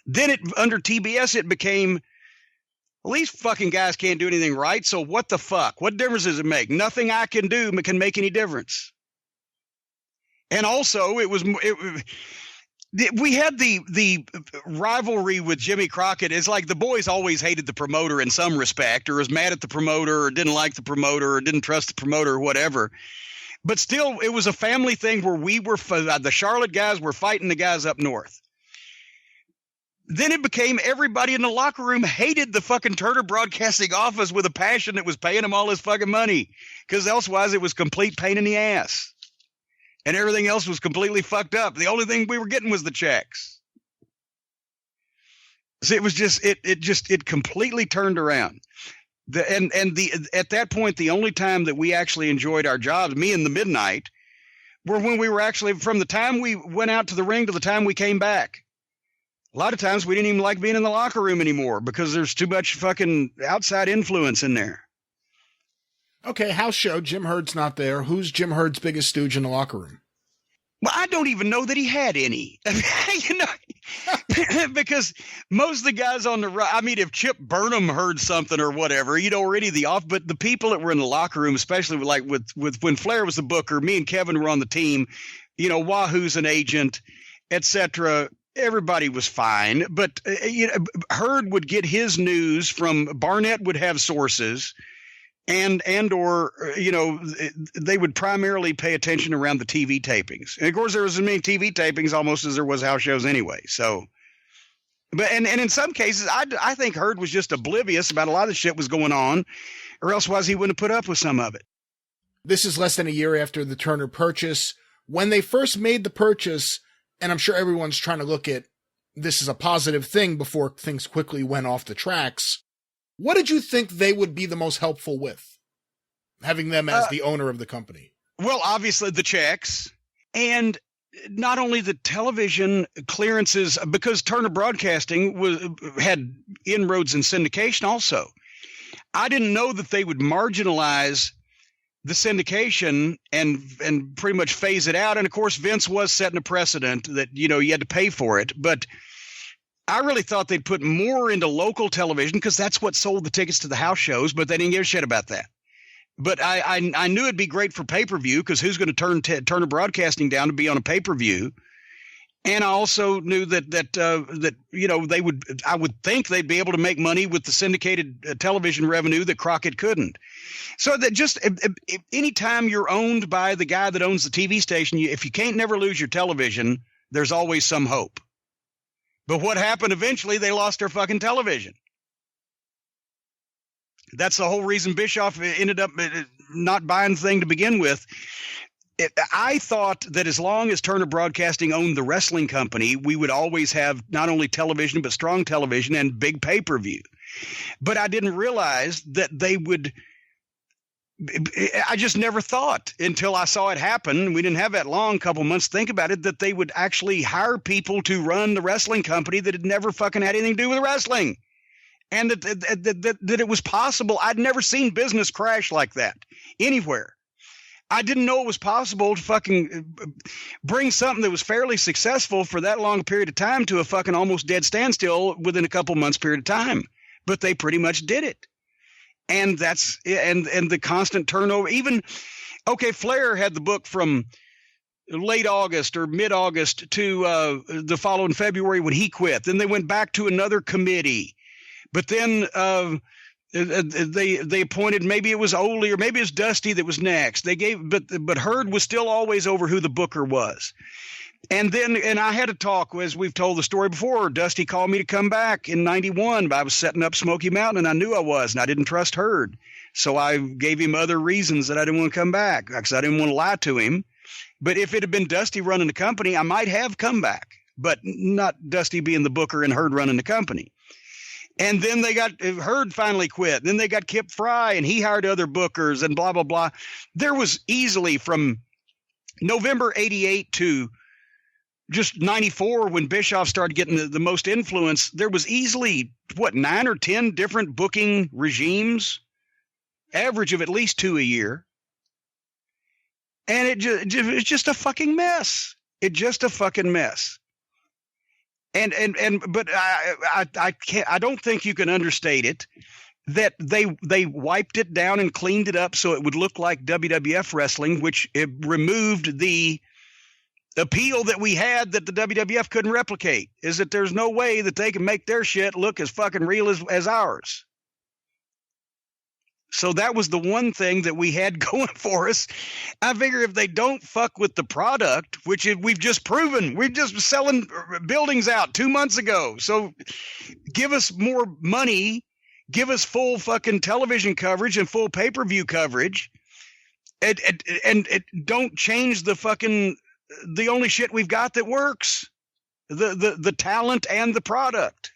Then under TBS, it became, well, these fucking guys can't do anything right. So what the fuck? What difference does it make? Nothing I can do can make any difference. And also we had the rivalry with Jimmy Crockett. It's like the boys always hated the promoter in some respect, or was mad at the promoter, or didn't like the promoter, or didn't trust the promoter, or whatever. But still, it was a family thing where the Charlotte guys were fighting the guys up north. Then it became everybody in the locker room hated the fucking Turner Broadcasting office with a passion that was paying them all his fucking money, because elsewise it was complete pain in the ass. And everything else was completely fucked up. The only thing we were getting was the checks. So it was it completely turned around. At that point, the only time that we actually enjoyed our jobs, me and the Midnight, were when we were actually, from the time we went out to the ring to the time we came back. A lot of times we didn't even like being in the locker room anymore because there's too much fucking outside influence in there. Okay, house show, Jim Herd's not there. Who's Jim Herd's biggest stooge in the locker room? Well, I don't even know that he had any. Because most of the guys on if Chip Burnham heard something or whatever, already but the people that were in the locker room, especially with when Flair was the booker, me and Kevin were on the team, Wahoo's an agent, etc. Everybody was fine, but Herd would get his news from Barnett would have sources. And they would primarily pay attention around the TV tapings. And of course, there was as many TV tapings almost as there was house shows anyway. So, but in some cases, I think Herd was just oblivious about a lot of the shit was going on, or elsewise he wouldn't have put up with some of it. This is less than a year after the Turner purchase. When they first made the purchase, and I'm sure everyone's trying to look at this as a positive thing before things quickly went off the tracks. What did you think they would be the most helpful with, having them as the owner of the company? Well, obviously the checks, and not only the television clearances, because Turner Broadcasting had inroads in syndication also. I didn't know that they would marginalize the syndication and pretty much phase it out. And of course, Vince was setting a precedent that, you had to pay for it. But I really thought they'd put more into local television because that's what sold the tickets to the house shows, but they didn't give a shit about that. But I knew it'd be great for pay-per-view because who's going to turn Turner Broadcasting down to be on a pay-per-view? And I also knew that I would think they'd be able to make money with the syndicated television revenue that Crockett couldn't. So that just anytime you're owned by the guy that owns the TV station, if you can't never lose your television, there's always some hope. But what happened eventually, they lost their fucking television. That's the whole reason Bischoff ended up not buying the thing to begin with. I thought that as long as Turner Broadcasting owned the wrestling company, we would always have not only television, but strong television and big pay-per-view. But I didn't realize that they would – I just never thought until I saw it happen. We didn't have that long, couple months to think about it, that they would actually hire people to run the wrestling company that had never fucking had anything to do with wrestling. And that it was possible. I'd never seen business crash like that anywhere. I didn't know it was possible to fucking bring something that was fairly successful for that long period of time to a fucking almost dead standstill within a couple months period of time. But they pretty much did it. And that's and the constant turnover. Even Flair had the book from late August or mid-August to the following February when he quit. Then they went back to another committee. But then They appointed, maybe it was Ole or maybe it was Dusty that was next. But Herd was still always over who the booker was. And I had a talk, as we've told the story before. Dusty called me to come back in 91. But I was setting up Smoky Mountain, and I knew I was, and I didn't trust Herd. So I gave him other reasons that I didn't want to come back, because I didn't want to lie to him. But if it had been Dusty running the company, I might have come back, but not Dusty being the booker and Herd running the company. And then Herd finally quit. Then they got Kip Fry, and he hired other bookers and blah, blah, blah. There was easily from November 88 to just 94, when Bischoff started getting the most influence, there was easily, 9 or 10 different booking regimes, average of at least 2 a year. And it's just a fucking mess. It's just a fucking mess. But I don't think you can understate it, that they wiped it down and cleaned it up so it would look like WWF wrestling, which it removed the appeal that we had that the WWF couldn't replicate, is that there's no way that they can make their shit look as fucking real as ours. So that was the one thing that we had going for us. I figure if they don't fuck with the product, which we've just proven, we're just selling buildings out 2 months ago. So give us more money, give us full fucking television coverage and full pay-per-view coverage, and don't change the only shit we've got that works, the talent and the product.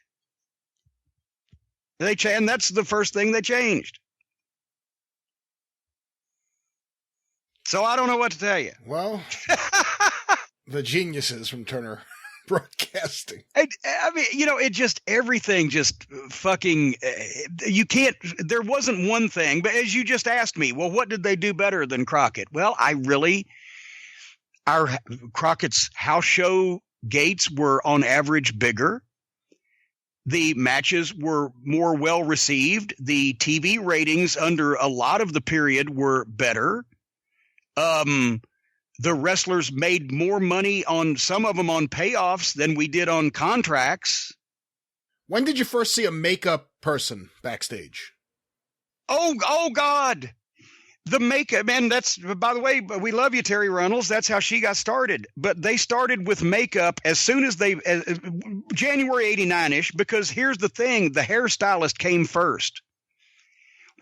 And that's the first thing they changed. So I don't know what to tell you. Well, the geniuses from Turner Broadcasting. I mean, it just, everything just fucking, you can't, there wasn't one thing, but as you just asked me, well, what did they do better than Crockett? Well, our Crockett's house show gates were on average bigger. The matches were more well received. The TV ratings under a lot of the period were better. The wrestlers made more money on some of them on payoffs than we did on contracts. When did you first see a makeup person backstage? Oh God. The makeup, man, that's, by the way, we love you, Terry Runnels. That's how she got started. But they started with makeup as soon as January 89-ish, because here's the thing, the hairstylist came first.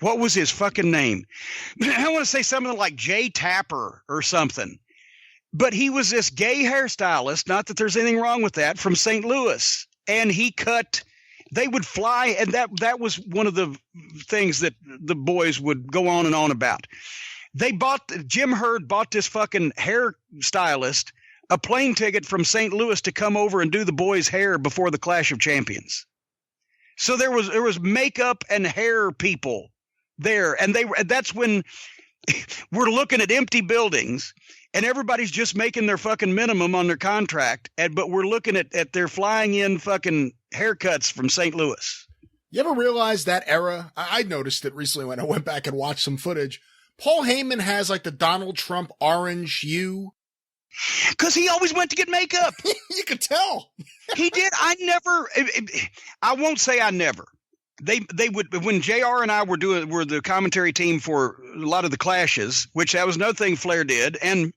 What was his fucking name? I want to say something like Jay Tapper or something. But he was this gay hairstylist, not that there's anything wrong with that, from St. Louis. And they would fly, and that was one of the things that the boys would go on and on about. Jim Herd bought this fucking hairstylist a plane ticket from St. Louis to come over and do the boys' hair before the Clash of Champions. So there was makeup and hair people there, and that's when we're looking at empty buildings and everybody's just making their fucking minimum on their contract, but we're looking at their flying in fucking haircuts from St. Louis. You ever realize that era? I noticed it recently when I went back and watched some footage. Paul Heyman has like the Donald Trump orange hue. Because he always went to get makeup. You could tell. He did. I won't say I never. They would, when JR and I were the commentary team for a lot of the clashes, which that was another thing Flair did. And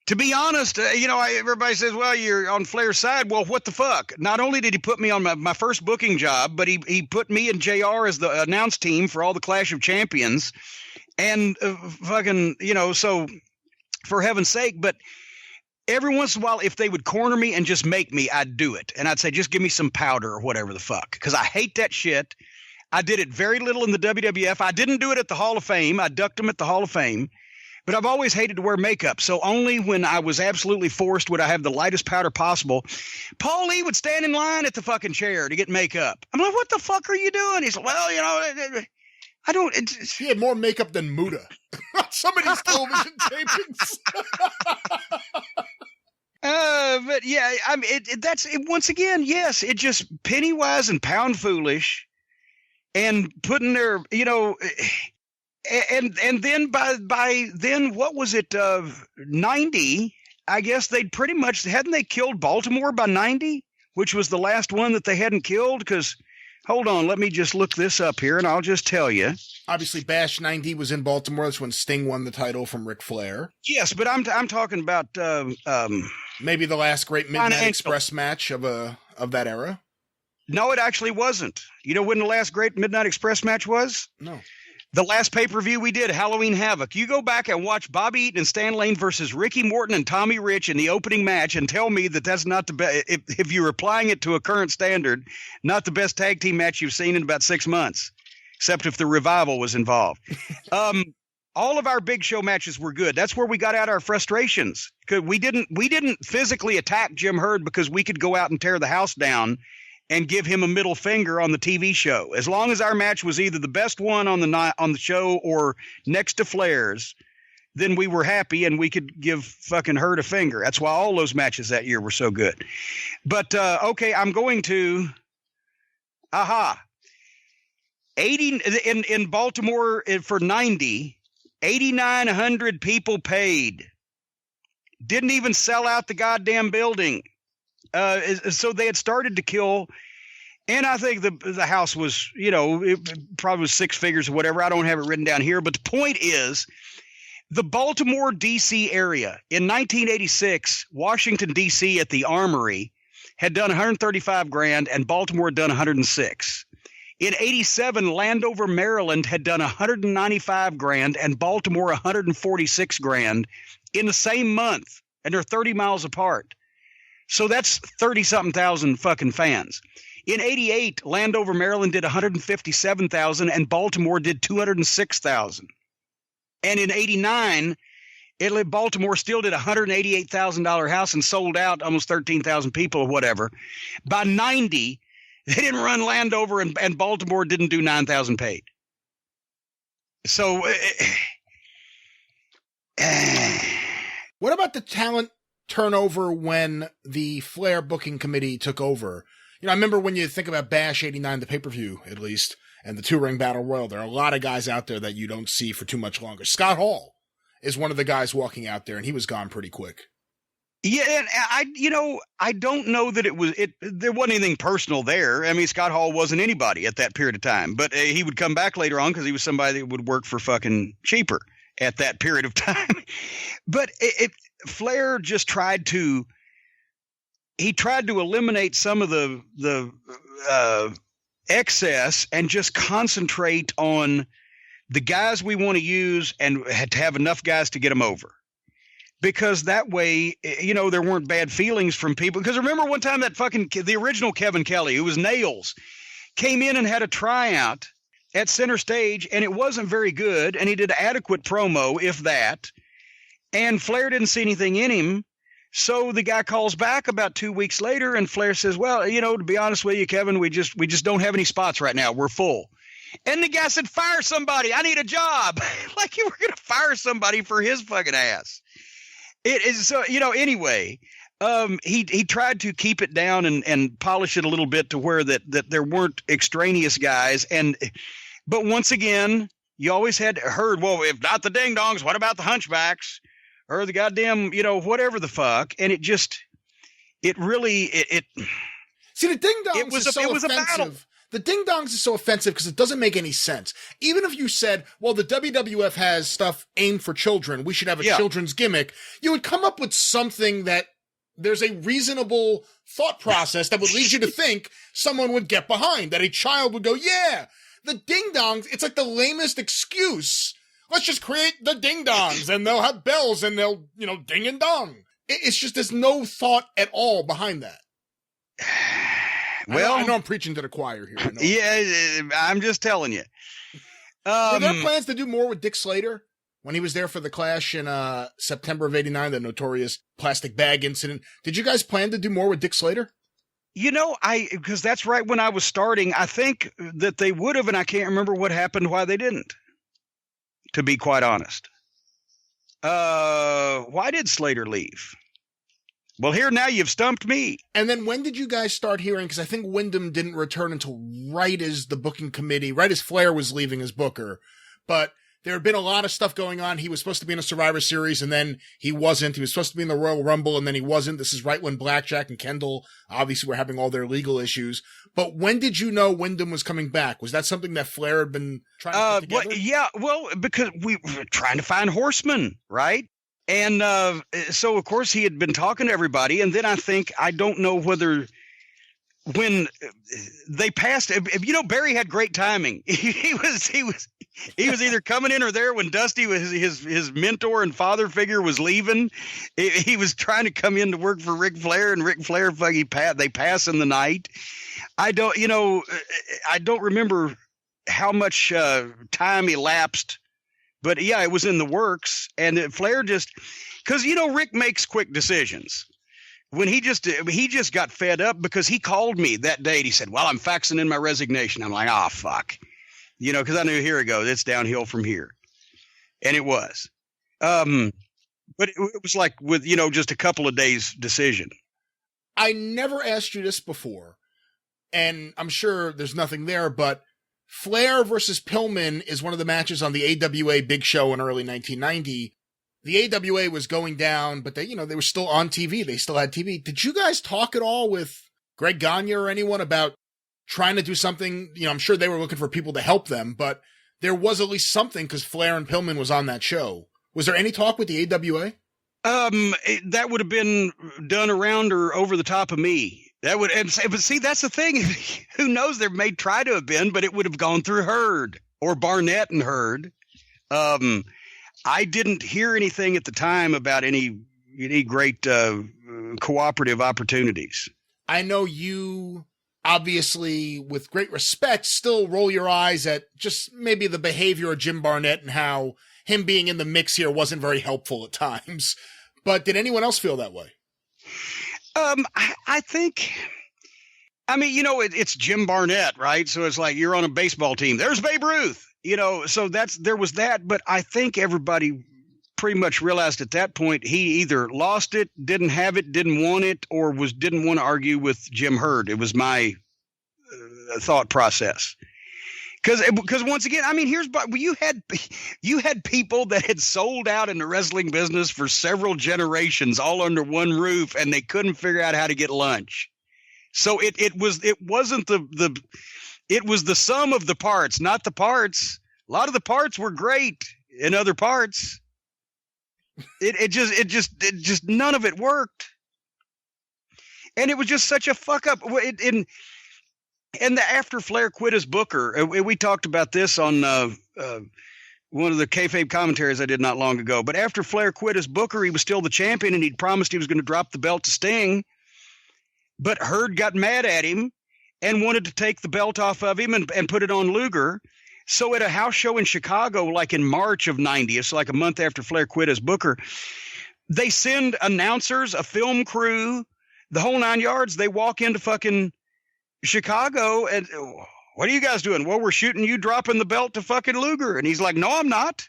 to be honest, everybody says, well, you're on Flair's side. Well, what the fuck? Not only did he put me on my first booking job, but he put me and JR as the announce team for all the Clash of Champions. And so for heaven's sake, but every once in a while, if they would corner me and just make me, I'd do it. And I'd say, just give me some powder or whatever the fuck. Because I hate that shit. I did it very little in the WWF. I didn't do it at the Hall of Fame. I ducked them at the Hall of Fame. But I've always hated to wear makeup. So only when I was absolutely forced would I have the lightest powder possible. Paul Lee would stand in line at the fucking chair to get makeup. I'm like, what the fuck are you doing? He's like, well, I don't. He had more makeup than Muda on some of these television tapings. But yeah, I mean, that's once again, yes, it just penny wise and pound foolish, and putting their, and then by then, what was it? 90, I guess they'd pretty much, hadn't they killed Baltimore by 90, which was the last one that they hadn't killed, because Hold on, let me just look this up here, and I'll just tell you. Obviously, Bash 90 was in Baltimore. That's when Sting won the title from Ric Flair. Yes, but I'm talking about maybe the last great Midnight Express match of that era. No, it actually wasn't. You know when the last great Midnight Express match was? No. The last pay-per-view we did, Halloween Havoc. You go back and watch Bobby Eaton and Stan Lane versus Ricky Morton and Tommy Rich in the opening match and tell me that that's not the best, if you're applying it to a current standard, not the best tag team match you've seen in about 6 months, except if the Revival was involved. All of our big show matches were good. That's where we got out our frustrations. 'Cause we didn't physically attack Jim Herd because we could go out and tear the house down and give him a middle finger on the TV show. As long as our match was either the best one on the show or next to Flair's, then we were happy and we could give fucking Herd a finger. That's why all those matches that year were so good. But okay, I'm going to 80 in Baltimore for 90, 8,900 people paid. Didn't even sell out the goddamn building. So they had started to kill, and I think the house was, it probably was 6 figures or whatever. I don't have it written down here, but the point is, the Baltimore, D.C. area in 1986, Washington, D.C. at the Armory had done 135 grand, and Baltimore had done 106. In 87, Landover, Maryland had done 195 grand, and Baltimore 146 grand in the same month, and they're 30 miles apart. So that's 30-something thousand fucking fans. In 88, Landover, Maryland did 157,000 and Baltimore did 206,000. And in 89, Baltimore still did a $188,000 house and sold out almost 13,000 people or whatever. By 90, they didn't run Landover and Baltimore didn't do 9,000 paid. So what about the talent turnover when the Flair booking committee took over? I remember when you think about Bash 89, the pay-per-view at least, and the 2-ring battle royal, there are a lot of guys out there that you don't see for too much longer. Scott Hall is one of the guys walking out there, and he was gone pretty quick. Yeah, and I don't know that there wasn't anything personal there. I mean, Scott Hall wasn't anybody at that period of time, but he would come back later on because he was somebody that would work for fucking cheaper at that period of time. But Flair just tried to eliminate some of the excess and just concentrate on the guys we want to use and had to have enough guys to get them over. Because that way, there weren't bad feelings from people. Because remember one time that the original Kevin Kelly, who was Nails, came in and had a tryout at Center Stage, and it wasn't very good, and he did adequate promo, if that, and Flair didn't see anything in him. So the guy calls back about 2 weeks later, and Flair says, well, to be honest with you, Kevin, we just don't have any spots right now. We're full. And the guy said, fire somebody. I need a job. Like you were going to fire somebody for his fucking ass. It is so, anyway, he tried to keep it down and polish it a little bit to where that there weren't extraneous guys. But once again, you always had heard, well, if not the ding dongs, what about the hunchbacks or the goddamn, whatever the fuck. And it really see, the ding dongs is so offensive. A battle. The ding dongs is so offensive because it doesn't make any sense. Even if you said, well, the WWF has stuff aimed for children, we should have a children's gimmick, you would come up with something that there's a reasonable thought process that would lead you to think someone would get behind, that a child would go, yeah, the ding dongs, it's like the lamest excuse. Let's just create the ding dongs and they'll have bells and they'll, ding and dong. It's just, there's no thought at all behind that. Well, I know I'm preaching to the choir here. Yeah, I'm just telling you. Were there plans to do more with Dick Slater when he was there for the Clash in September of '89, the notorious plastic bag incident? Did you guys plan to do more with Dick Slater? Because that's right when I was starting. I think that they would have, and I can't remember what happened, why they didn't, to be quite honest. Why did Slater leave? Well, here now you've stumped me. And then when did you guys start hearing, because I think Wyndham didn't return until right as the booking committee, right as Flair was leaving as booker, but there had been a lot of stuff going on. He was supposed to be in a Survivor Series, and then he wasn't. He was supposed to be in the Royal Rumble, and then he wasn't. This is right when Blackjack and Kendall obviously were having all their legal issues. But when did you know Wyndham was coming back? Was that something that Flair had been trying to put together? Well, because we were trying to find horsemen, right? And so, of course, he had been talking to everybody, and then I don't know whether when they passed, Barry had great timing. He was either coming in or there when Dusty was his mentor and father figure was leaving. He was trying to come in to work for Ric Flair, and Ric Flair they pass in the night. I don't remember how much time elapsed, but yeah, it was in the works. And Flair because Rick makes quick decisions. When he just got fed up because he called me that day and he said, well, I'm faxing in my resignation. I'm like, oh, fuck. Because I knew here it goes. It's downhill from here. And it was. But it was like with, just a couple of days decision. I never asked you this before, and I'm sure there's nothing there, but Flair versus Pillman is one of the matches on the AWA Big Show in early 1990. The AWA was going down, but they were still on TV. They still had TV. Did you guys talk at all with Greg Gagne or anyone about trying to do something? I'm sure they were looking for people to help them, but there was at least something because Flair and Pillman was on that show. Was there any talk with the AWA? That would have been done around or over the top of me. But see, that's the thing. Who knows? There may try to have been, but it would have gone through Herd or Barnett and Herd. I didn't hear anything at the time about any great cooperative opportunities. I know you, obviously, with great respect, still roll your eyes at just maybe the behavior of Jim Barnett and how him being in the mix here wasn't very helpful at times. But did anyone else feel that way? I think, it's Jim Barnett, right? So it's like you're on a baseball team. There's Babe Ruth. So there was that, but I think everybody pretty much realized at that point he either lost it, didn't have it, didn't want it, or didn't want to argue with Jim Herd. It was my thought process. Because once again, you had people that had sold out in the wrestling business for several generations, all under one roof, and they couldn't figure out how to get lunch. So it wasn't it was the sum of the parts, not the parts. A lot of the parts were great in other parts. It just none of it worked. And it was just such a fuck up. And after Flair quit as Booker, we talked about this on one of the kayfabe commentaries I did not long ago. But after Flair quit as Booker, he was still the champion, and he'd promised he was going to drop the belt to Sting. But Herd got mad at him and wanted to take the belt off of him and put it on Luger. So at a house show in Chicago, like in March of 90, it's like a month after Flair quit as Booker, they send announcers, a film crew, the whole 9 yards. They walk into fucking Chicago and, what are you guys doing? Well, we're shooting you dropping the belt to fucking Luger. And he's like, no, I'm not.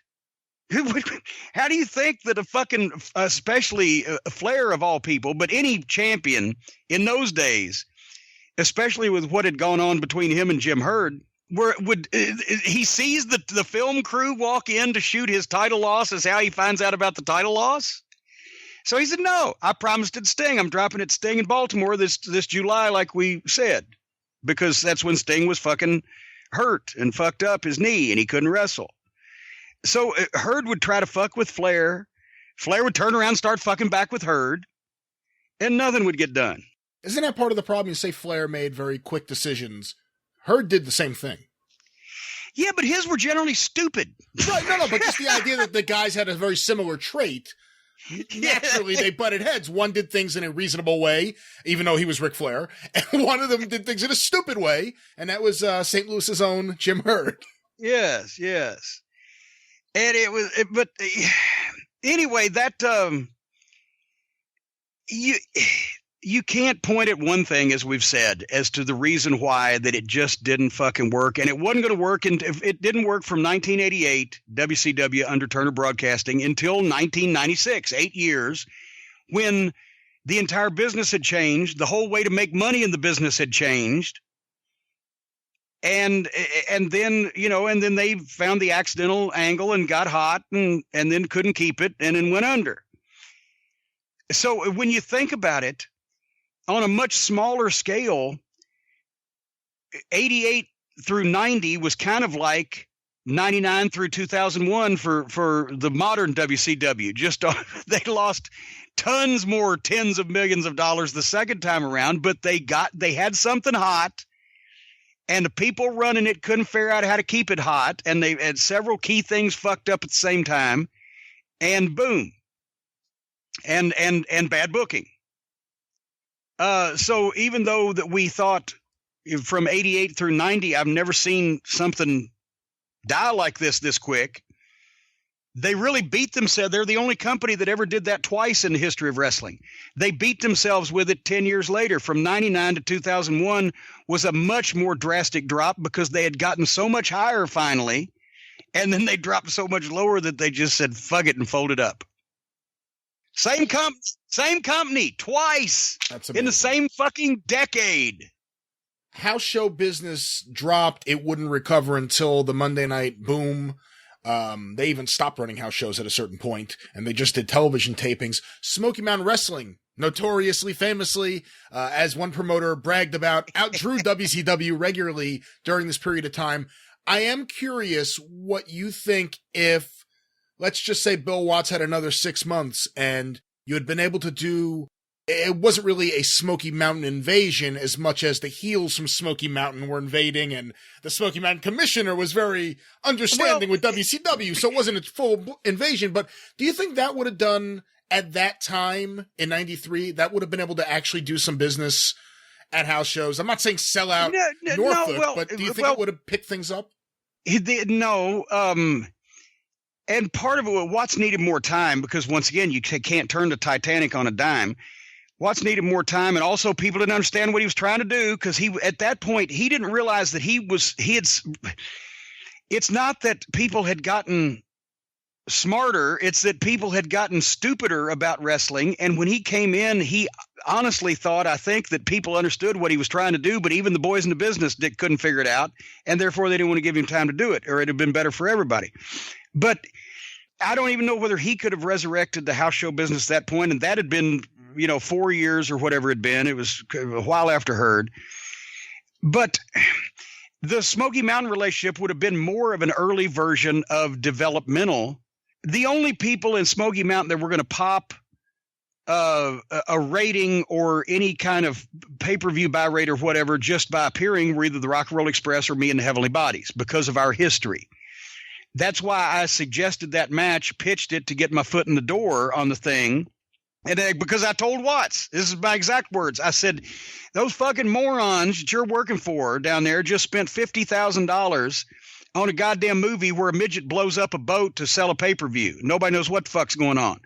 How do you think that a fucking, especially Flair of all people, but any champion in those days, especially with what had gone on between him and Jim Herd, he sees the film crew walk in to shoot his title loss is how he finds out about the title loss? So he said, no, I promised it Sting. I'm dropping it Sting in Baltimore this July, like we said, because that's when Sting was fucking hurt and fucked up his knee and he couldn't wrestle. So Herd would try to fuck with Flair. Flair would turn around and start fucking back with Herd, and nothing would get done. Isn't that part of the problem? You say Flair made very quick decisions. Herd did the same thing. Yeah, but his were generally stupid. Right, no, but just the idea that the guys had a very similar trait. Naturally, they butted heads. One did things in a reasonable way, even though he was Ric Flair, and one of them did things in a stupid way, and that was St. Louis's own Jim Herd. Yes. And but anyway, that you can't point at one thing, as we've said, as to the reason why that it just didn't fucking work. And it wasn't going to work. And it didn't work from 1988, WCW under Turner Broadcasting, until 1996, 8 years, when the entire business had changed. The whole way to make money in the business had changed. And then, and then they found the accidental angle and got hot and then couldn't keep it and then went under. So when you think about it on a much smaller scale, 88 through 90 was kind of like 99 through 2001 for the modern WCW. Just they lost tons more tens of millions of dollars the second time around, but they had something hot. And the people running it couldn't figure out how to keep it hot, and they had several key things fucked up at the same time, and boom, and bad booking. So even though that we thought from 88 through 90, I've never seen something die like this quick. They really beat themselves. They're the only company that ever did that twice in the history of wrestling. They beat themselves with it 10 years later. From 99 to 2001 was a much more drastic drop because they had gotten so much higher finally, and then they dropped so much lower that they just said, fuck it, and folded up. Same company twice in the same fucking decade. House show business dropped. It wouldn't recover until the Monday Night Boom. They even stopped running house shows at a certain point, and they just did television tapings. Smoky Mountain Wrestling, notoriously, famously, as one promoter bragged about, outdrew WCW regularly during this period of time. I am curious what you think if, let's just say Bill Watts had another 6 months and you had been able to do, it wasn't really a Smoky Mountain invasion as much as the heels from Smoky Mountain were invading, and the Smoky Mountain commissioner was very understanding with WCW, so it wasn't a full invasion. But do you think that would have done at that time in 93, that would have been able to actually do some business at house shows? I'm not saying sell out Norfolk, but do you think it would have picked things up? No. And part of it, Watts needed more time because, once again, you can't turn the Titanic on a dime. Watts needed more time, and also people didn't understand what he was trying to do because at that point, he didn't realize that it's not that people had gotten smarter, it's that people had gotten stupider about wrestling. And when he came in, he honestly thought, I think, that people understood what he was trying to do, but even the boys in the business couldn't figure it out, and therefore they didn't want to give him time to do it, or it'd have been better for everybody. But I don't even know whether he could have resurrected the house show business at that point, and that had been 4 years or whatever it had been. It was a while after Herd. But the Smoky Mountain relationship would have been more of an early version of developmental. The only people in Smoky Mountain that were going to pop a rating or any kind of pay-per-view buy rate or whatever just by appearing were either the Rock and Roll Express or me and the Heavenly Bodies because of our history. That's why I suggested that match, pitched it to get my foot in the door on the thing. And because I told Watts, this is my exact words, I said, those fucking morons that you're working for down there just spent $50,000 on a goddamn movie where a midget blows up a boat to sell a pay-per-view. Nobody knows what the fuck's going on.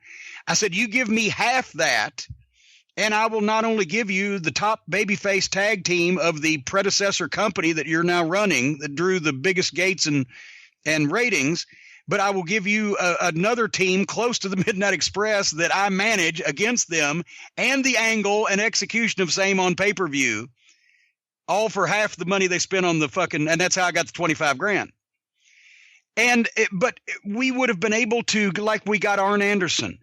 I said, you give me half that, and I will not only give you the top babyface tag team of the predecessor company that you're now running that drew the biggest gates and ratings, but I will give you another team close to the Midnight Express that I manage against them, and the angle and execution of same on pay-per-view, all for half the money they spent on the fucking, and that's how I got the $25,000. But we would have been able to, like we got Arn Anderson,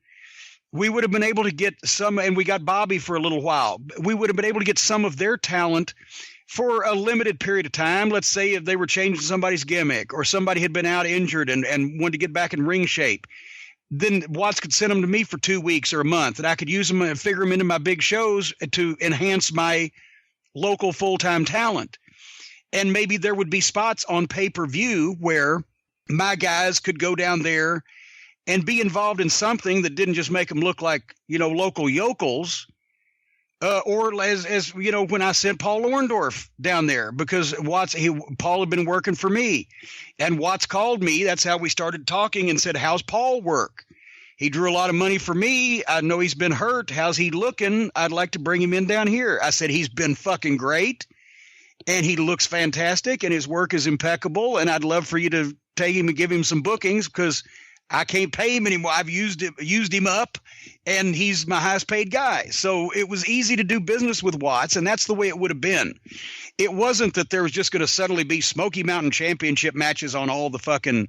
we would have been able to get some, and we got Bobby for a little while. We would have been able to get some of their talent for a limited period of time. Let's say if they were changing somebody's gimmick or somebody had been out injured and wanted to get back in ring shape, then Watts could send them to me for 2 weeks or a month, and I could use them and figure them into my big shows to enhance my local full-time talent. And maybe there would be spots on pay-per-view where my guys could go down there and be involved in something that didn't just make them look like, local yokels. Or as you know, when I sent Paul Orndorff down there because Paul had been working for me, and Watts called me. That's how we started talking and said, how's Paul work? He drew a lot of money for me. I know he's been hurt. How's he looking? I'd like to bring him in down here. I said, he's been fucking great, and he looks fantastic, and his work is impeccable, and I'd love for you to take him and give him some bookings because I can't pay him anymore. I've used him up, and he's my highest paid guy. So it was easy to do business with Watts, and that's the way it would have been. It wasn't that there was just going to suddenly be Smoky Mountain Championship matches on all the fucking,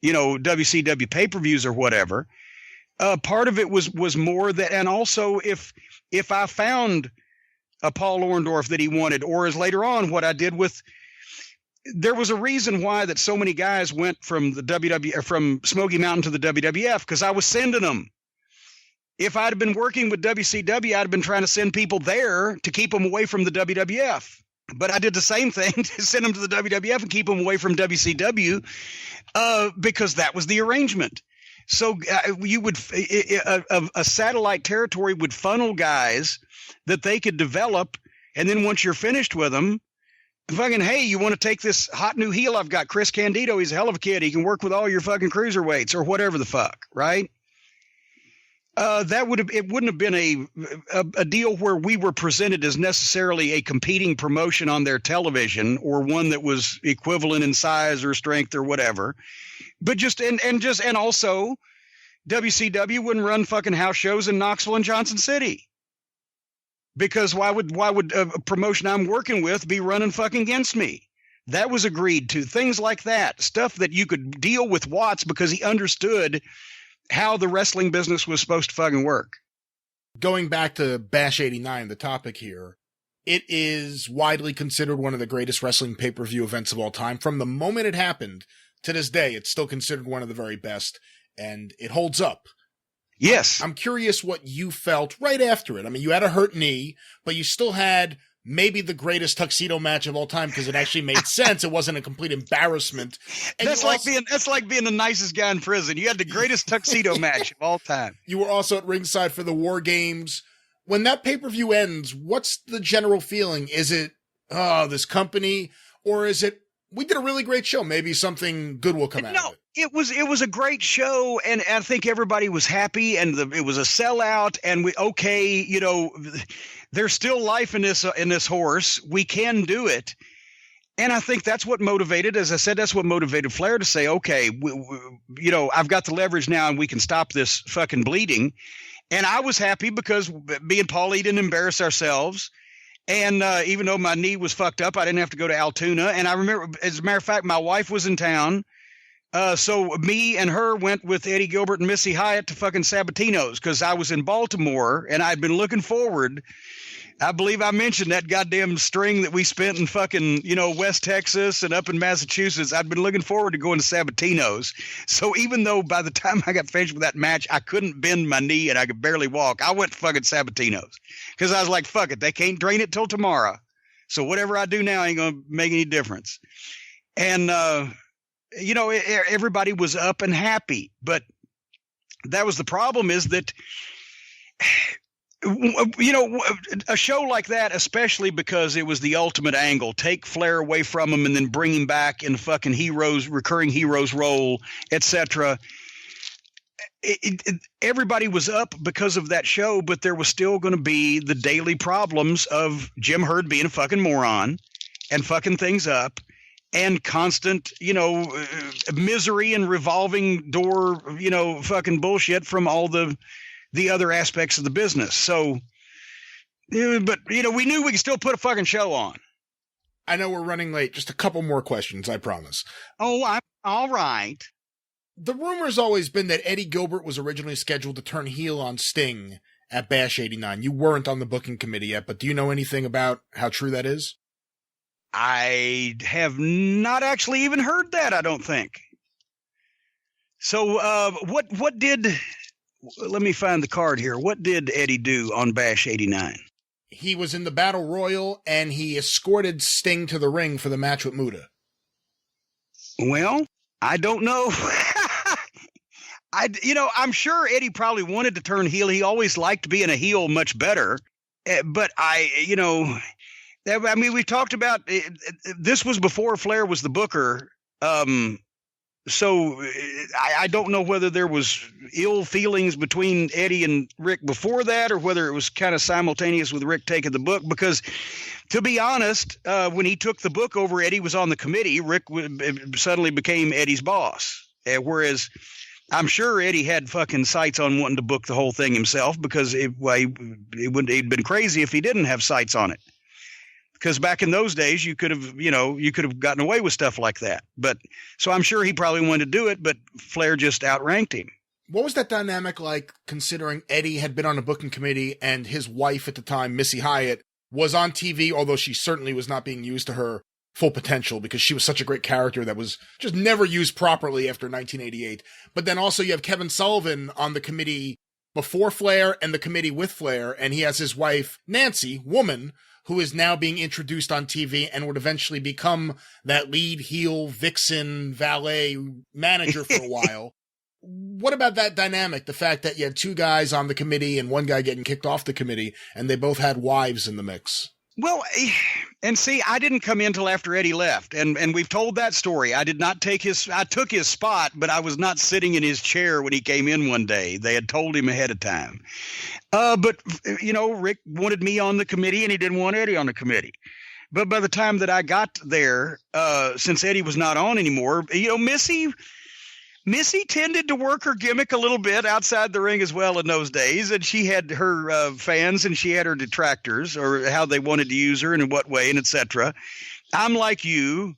WCW pay-per-views or whatever. Part of it was more that, and also if I found a Paul Orndorff that he wanted, or as later on what I did with. There was a reason why that so many guys went from the from Smoky Mountain to the WWF, because I was sending them. If I'd have been working with WCW, I'd have been trying to send people there to keep them away from the WWF. But I did the same thing to send them to the WWF and keep them away from WCW, because that was the arrangement. So you would a satellite territory would funnel guys that they could develop, and then once you're finished with them. Fucking, hey, you want to take this hot new heel I've got, Chris Candido? He's a hell of a kid. He can work with all your fucking cruiserweights or whatever the fuck, right? It wouldn't have been a deal where we were presented as necessarily a competing promotion on their television or one that was equivalent in size or strength or whatever. But and also WCW wouldn't run fucking house shows in Knoxville and Johnson City. Because why would a promotion I'm working with be running fucking against me? That was agreed to. Things like that. Stuff that you could deal with Watts because he understood how the wrestling business was supposed to fucking work. Going back to Bash 89, the topic here, it is widely considered one of the greatest wrestling pay-per-view events of all time. From the moment it happened to this day, it's still considered one of the very best, and it holds up. Yes. I'm curious what you felt right after it. I mean, you had a hurt knee, but you still had maybe the greatest tuxedo match of all time because it actually made sense. It wasn't a complete embarrassment. And that's like being the nicest guy in prison. You had the greatest tuxedo match of all time. You were also at ringside for the War Games. When that pay-per-view ends, what's the general feeling? Is it, this company, or is it, we did a really great show. Maybe something good will come out of it. It was a great show, and I think everybody was happy, and it was a sellout. And there's still life in this horse. We can do it, and I think that's what motivated. As I said, that's what motivated Flair to say, "Okay, I've got the leverage now, and we can stop this fucking bleeding." And I was happy because me and Paulie didn't embarrass ourselves. And even though my knee was fucked up, I didn't have to go to Altoona. And I remember, as a matter of fact, my wife was in town. So me and her went with Eddie Gilbert and Missy Hyatt to fucking Sabatino's because I was in Baltimore and I'd been looking forward. I believe I mentioned that goddamn string that we spent in fucking, West Texas and up in Massachusetts. I'd been looking forward to going to Sabatino's. So even though by the time I got finished with that match, I couldn't bend my knee and I could barely walk, I went to fucking Sabatino's because I was like, fuck it. They can't drain it till tomorrow. So whatever I do now ain't going to make any difference. And, everybody was up and happy, but that was the problem is that, a show like that, especially because it was the ultimate angle, take Flair away from him and then bring him back in fucking recurring heroes role, etc. Everybody was up because of that show, but there was still going to be the daily problems of Jim Herd being a fucking moron and fucking things up. And constant, misery and revolving door, fucking bullshit from all the other aspects of the business. So, but, we knew we could still put a fucking show on. I know we're running late. Just a couple more questions, I promise. Oh, I'm all right. The rumor's always been that Eddie Gilbert was originally scheduled to turn heel on Sting at Bash 89. You weren't on the booking committee yet, but do you know anything about how true that is? I have not actually even heard that, I don't think. So what did – let me find the card here. What did Eddie do on Bash 89? He was in the Battle Royal, and he escorted Sting to the ring for the match with Muta. Well, I don't know. I'm sure Eddie probably wanted to turn heel. He always liked being a heel much better. But we talked about this was before Flair was the booker. So I don't know whether there was ill feelings between Eddie and Rick before that or whether it was kind of simultaneous with Rick taking the book. Because to be honest, when he took the book over, Eddie was on the committee. Rick suddenly became Eddie's boss. Whereas I'm sure Eddie had fucking sights on wanting to book the whole thing himself because he'd been crazy if he didn't have sights on it. Because back in those days, you could have gotten away with stuff like that. But so I'm sure he probably wanted to do it, but Flair just outranked him. What was that dynamic like, considering Eddie had been on a booking committee and his wife at the time, Missy Hyatt, was on TV, although she certainly was not being used to her full potential because she was such a great character that was just never used properly after 1988. But then also you have Kevin Sullivan on the committee before Flair and the committee with Flair, and he has his wife, Nancy, woman, who is now being introduced on TV and would eventually become that lead heel vixen valet manager for a while. What about that dynamic? The fact that you had two guys on the committee and one guy getting kicked off the committee, and they both had wives in the mix. Well, and see, I didn't come in till after Eddie left, and we've told that story. I took his spot, but I was not sitting in his chair when he came in one day. They had told him ahead of time. But Rick wanted me on the committee, and he didn't want Eddie on the committee. But by the time that I got there, since Eddie was not on anymore, Missy tended to work her gimmick a little bit outside the ring as well in those days, and she had her fans and she had her detractors, or how they wanted to use her and in what way and etc. I'm like you,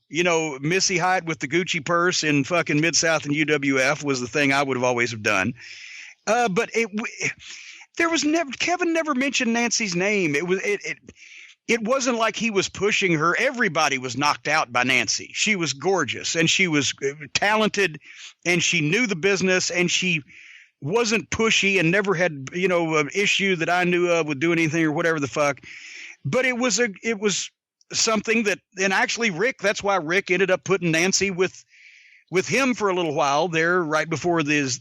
Missy Hyatt with the Gucci purse in fucking Mid-South and UWF was the thing I would have always have done. But Kevin never mentioned Nancy's name. It wasn't like he was pushing her. Everybody was knocked out by Nancy. She was gorgeous and she was talented and she knew the business and she wasn't pushy and never had, an issue that I knew of with doing anything or whatever the fuck. But it was something that, and actually Rick, that's why Rick ended up putting Nancy with him for a little while there right before this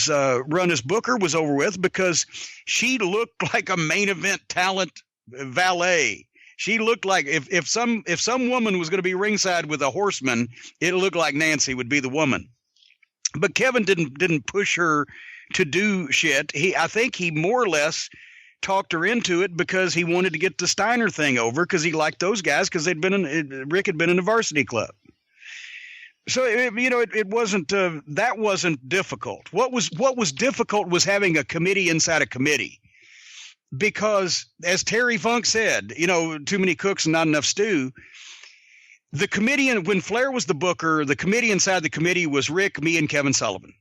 run as Booker was over with, because she looked like a main event talent valet. She looked like if some woman was going to be ringside with a horseman, it looked like Nancy would be the woman. But Kevin didn't push her to do shit. I think he more or less talked her into it because he wanted to get the Steiner thing over because he liked those guys because Rick had been in the varsity club. So it wasn't that wasn't difficult. What was difficult was having a committee inside a committee. Because, as Terry Funk said, too many cooks and not enough stew. The committee, when Flair was the booker, the committee inside the committee was Rick, me, and Kevin Sullivan.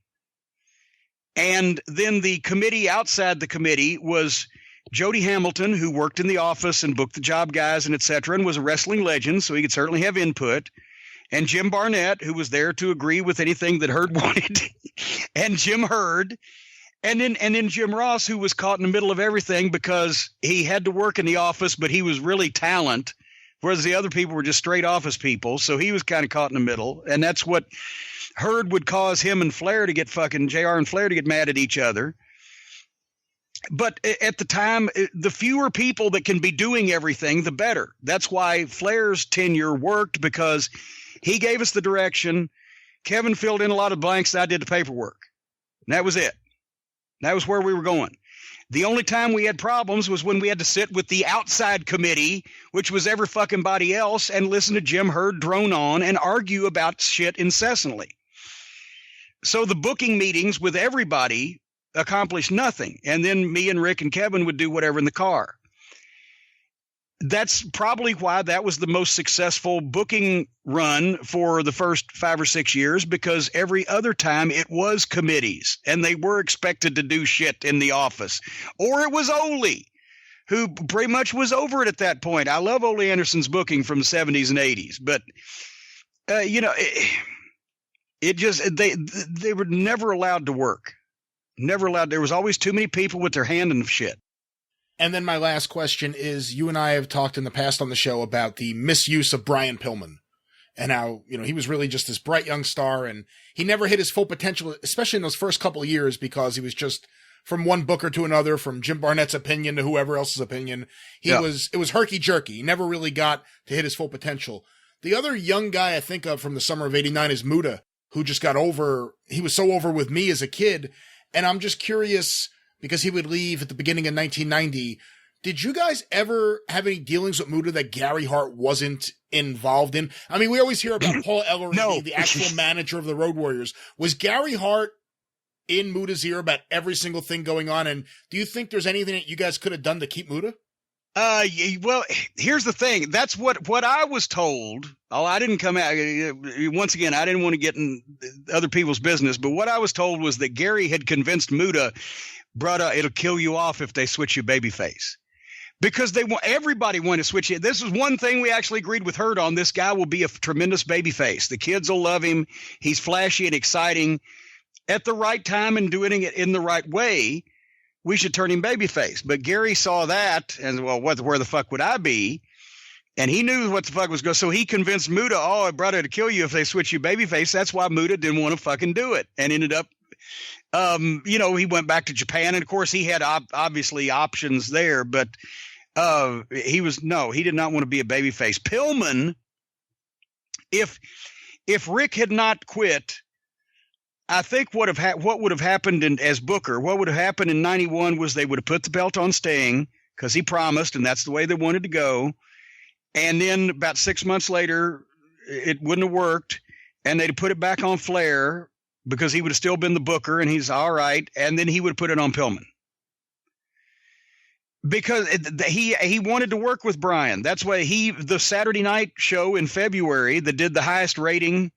And then the committee outside the committee was Jody Hamilton, who worked in the office and booked the job guys and et cetera, and was a wrestling legend, so he could certainly have input. And Jim Barnett, who was there to agree with anything that Herd wanted, and Jim Herd. And then Jim Ross, who was caught in the middle of everything because he had to work in the office, but he was really talent, whereas the other people were just straight office people. So he was kind of caught in the middle. And that's what Herd would cause him and Flair to get fucking JR and Flair to get mad at each other. But at the time, the fewer people that can be doing everything, the better. That's why Flair's tenure worked, because he gave us the direction. Kevin filled in a lot of blanks. I did the paperwork. And that was it. That was where we were going. The only time we had problems was when we had to sit with the outside committee, which was every fucking body else, and listen to Jim Herd drone on and argue about shit incessantly. So the booking meetings with everybody accomplished nothing. And then me and Rick and Kevin would do whatever in the car. That's probably why that was the most successful booking run for the first 5 or 6 years, because every other time it was committees and they were expected to do shit in the office. Or it was Ole, who pretty much was over it at that point. I love Ole Anderson's booking from the 70s and 80s, but they were never allowed to work. Never allowed. There was always too many people with their hand in shit. And then my last question is, you and I have talked in the past on the show about the misuse of Brian Pillman and how, he was really just this bright young star and he never hit his full potential, especially in those first couple of years, because he was just from one booker to another, from Jim Barnett's opinion to whoever else's opinion. It was herky jerky. He never really got to hit his full potential. The other young guy I think of from the summer of '89 is Muta, who just got over. He was so over with me as a kid. And I'm just curious, because he would leave at the beginning of 1990. Did you guys ever have any dealings with Muta that Gary Hart wasn't involved in? I mean, we always hear about Paul Ellery, the actual manager of the Road Warriors. Was Gary Hart in Muda's ear about every single thing going on? And do you think there's anything that you guys could have done to keep Muda? Well, here's the thing. That's what I was told. Oh, I didn't come out. Once again, I didn't want to get in other people's business, but what I was told was that Gary had convinced Muda, brother, it'll kill you off if they switch you babyface. Because everybody wanted to switch it. This is one thing we actually agreed with Hurt on. This guy will be a tremendous babyface. The kids will love him. He's flashy and exciting at the right time and doing it in the right way. We should turn him babyface. But Gary saw that and, well, where the fuck would I be? And he knew what the fuck was going. So he convinced Muda, oh, brother, to kill you if they switch you babyface. That's why Muda didn't want to fucking do it and ended up, he went back to Japan. And of course he had obviously options there, but he did not want to be a babyface. Pillman, if Rick had not quit, I think what would have happened as Booker, what would have happened in 91 was they would have put the belt on Sting because he promised, and that's the way they wanted to go. And then about 6 months later, it wouldn't have worked, and they'd have put it back on Flair because he would have still been the Booker, and he's all right, and then he would have put it on Pillman. Because he wanted to work with Brian. That's why the Saturday night show in February that did the highest rating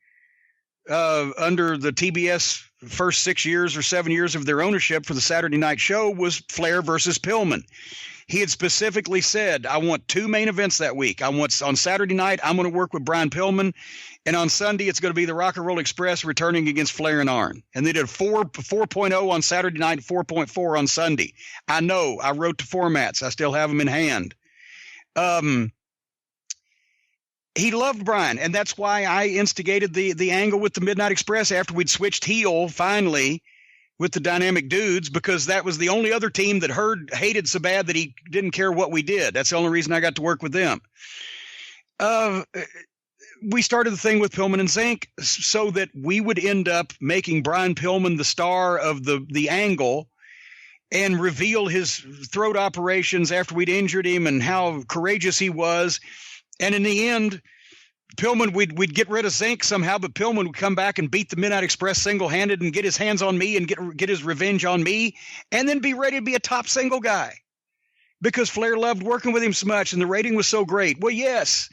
under the TBS first 6 years or 7 years of their ownership for the Saturday night show was Flair versus Pillman. He had specifically said, I want 2 main events that week. On Saturday night, I'm going to work with Brian Pillman. And on Sunday, it's going to be the Rock and Roll Express returning against Flair and Arn. And they did 4.0 on Saturday night, 4.4 on Sunday. I know. I wrote the formats. I still have them in hand. He loved Brian, and that's why I instigated the angle with the Midnight Express after we'd switched heel finally with the Dynamic Dudes, because that was the only other team that hated so bad that he didn't care what we did. That's the only reason I got to work with them. We started the thing with Pillman and Zink so that we would end up making Brian Pillman the star of the angle and reveal his throat operations after we'd injured him and how courageous he was. And in the end, Pillman, we'd get rid of Zink somehow, but Pillman would come back and beat the Midnight Express single-handed and get his hands on me and get his revenge on me, and then be ready to be a top single guy because Flair loved working with him so much and the rating was so great. Well, yes.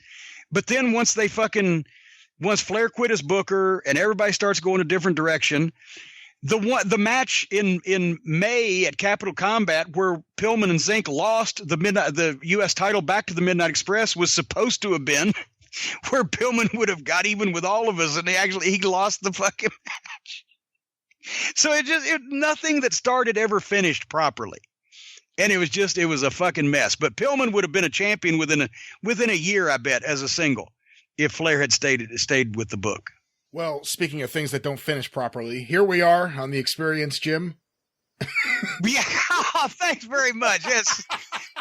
But then once Flair quit as Booker and everybody starts going a different direction, the match in May at Capital Combat where Pillman and Zink lost the U.S. title back to the Midnight Express was supposed to have been where Pillman would have got even with all of us, and he lost the fucking match. So nothing that started ever finished properly. And it was a fucking mess. But Pillman would have been a champion within a year, I bet, as a single, if Flair had stayed with the book. Well, speaking of things that don't finish properly, here we are on the Experience, Jim. Yeah, thanks very much. Yes,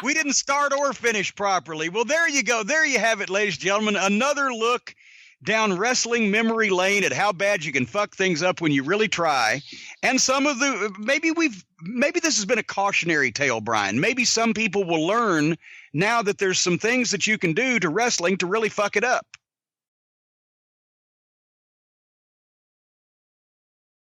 we didn't start or finish properly. Well, there you go. There you have it, ladies and gentlemen. Another look down wrestling memory lane at how bad you can fuck things up when you really try. And maybe this has been a cautionary tale, Brian. Maybe some people will learn now that there's some things that you can do to wrestling to really fuck it up.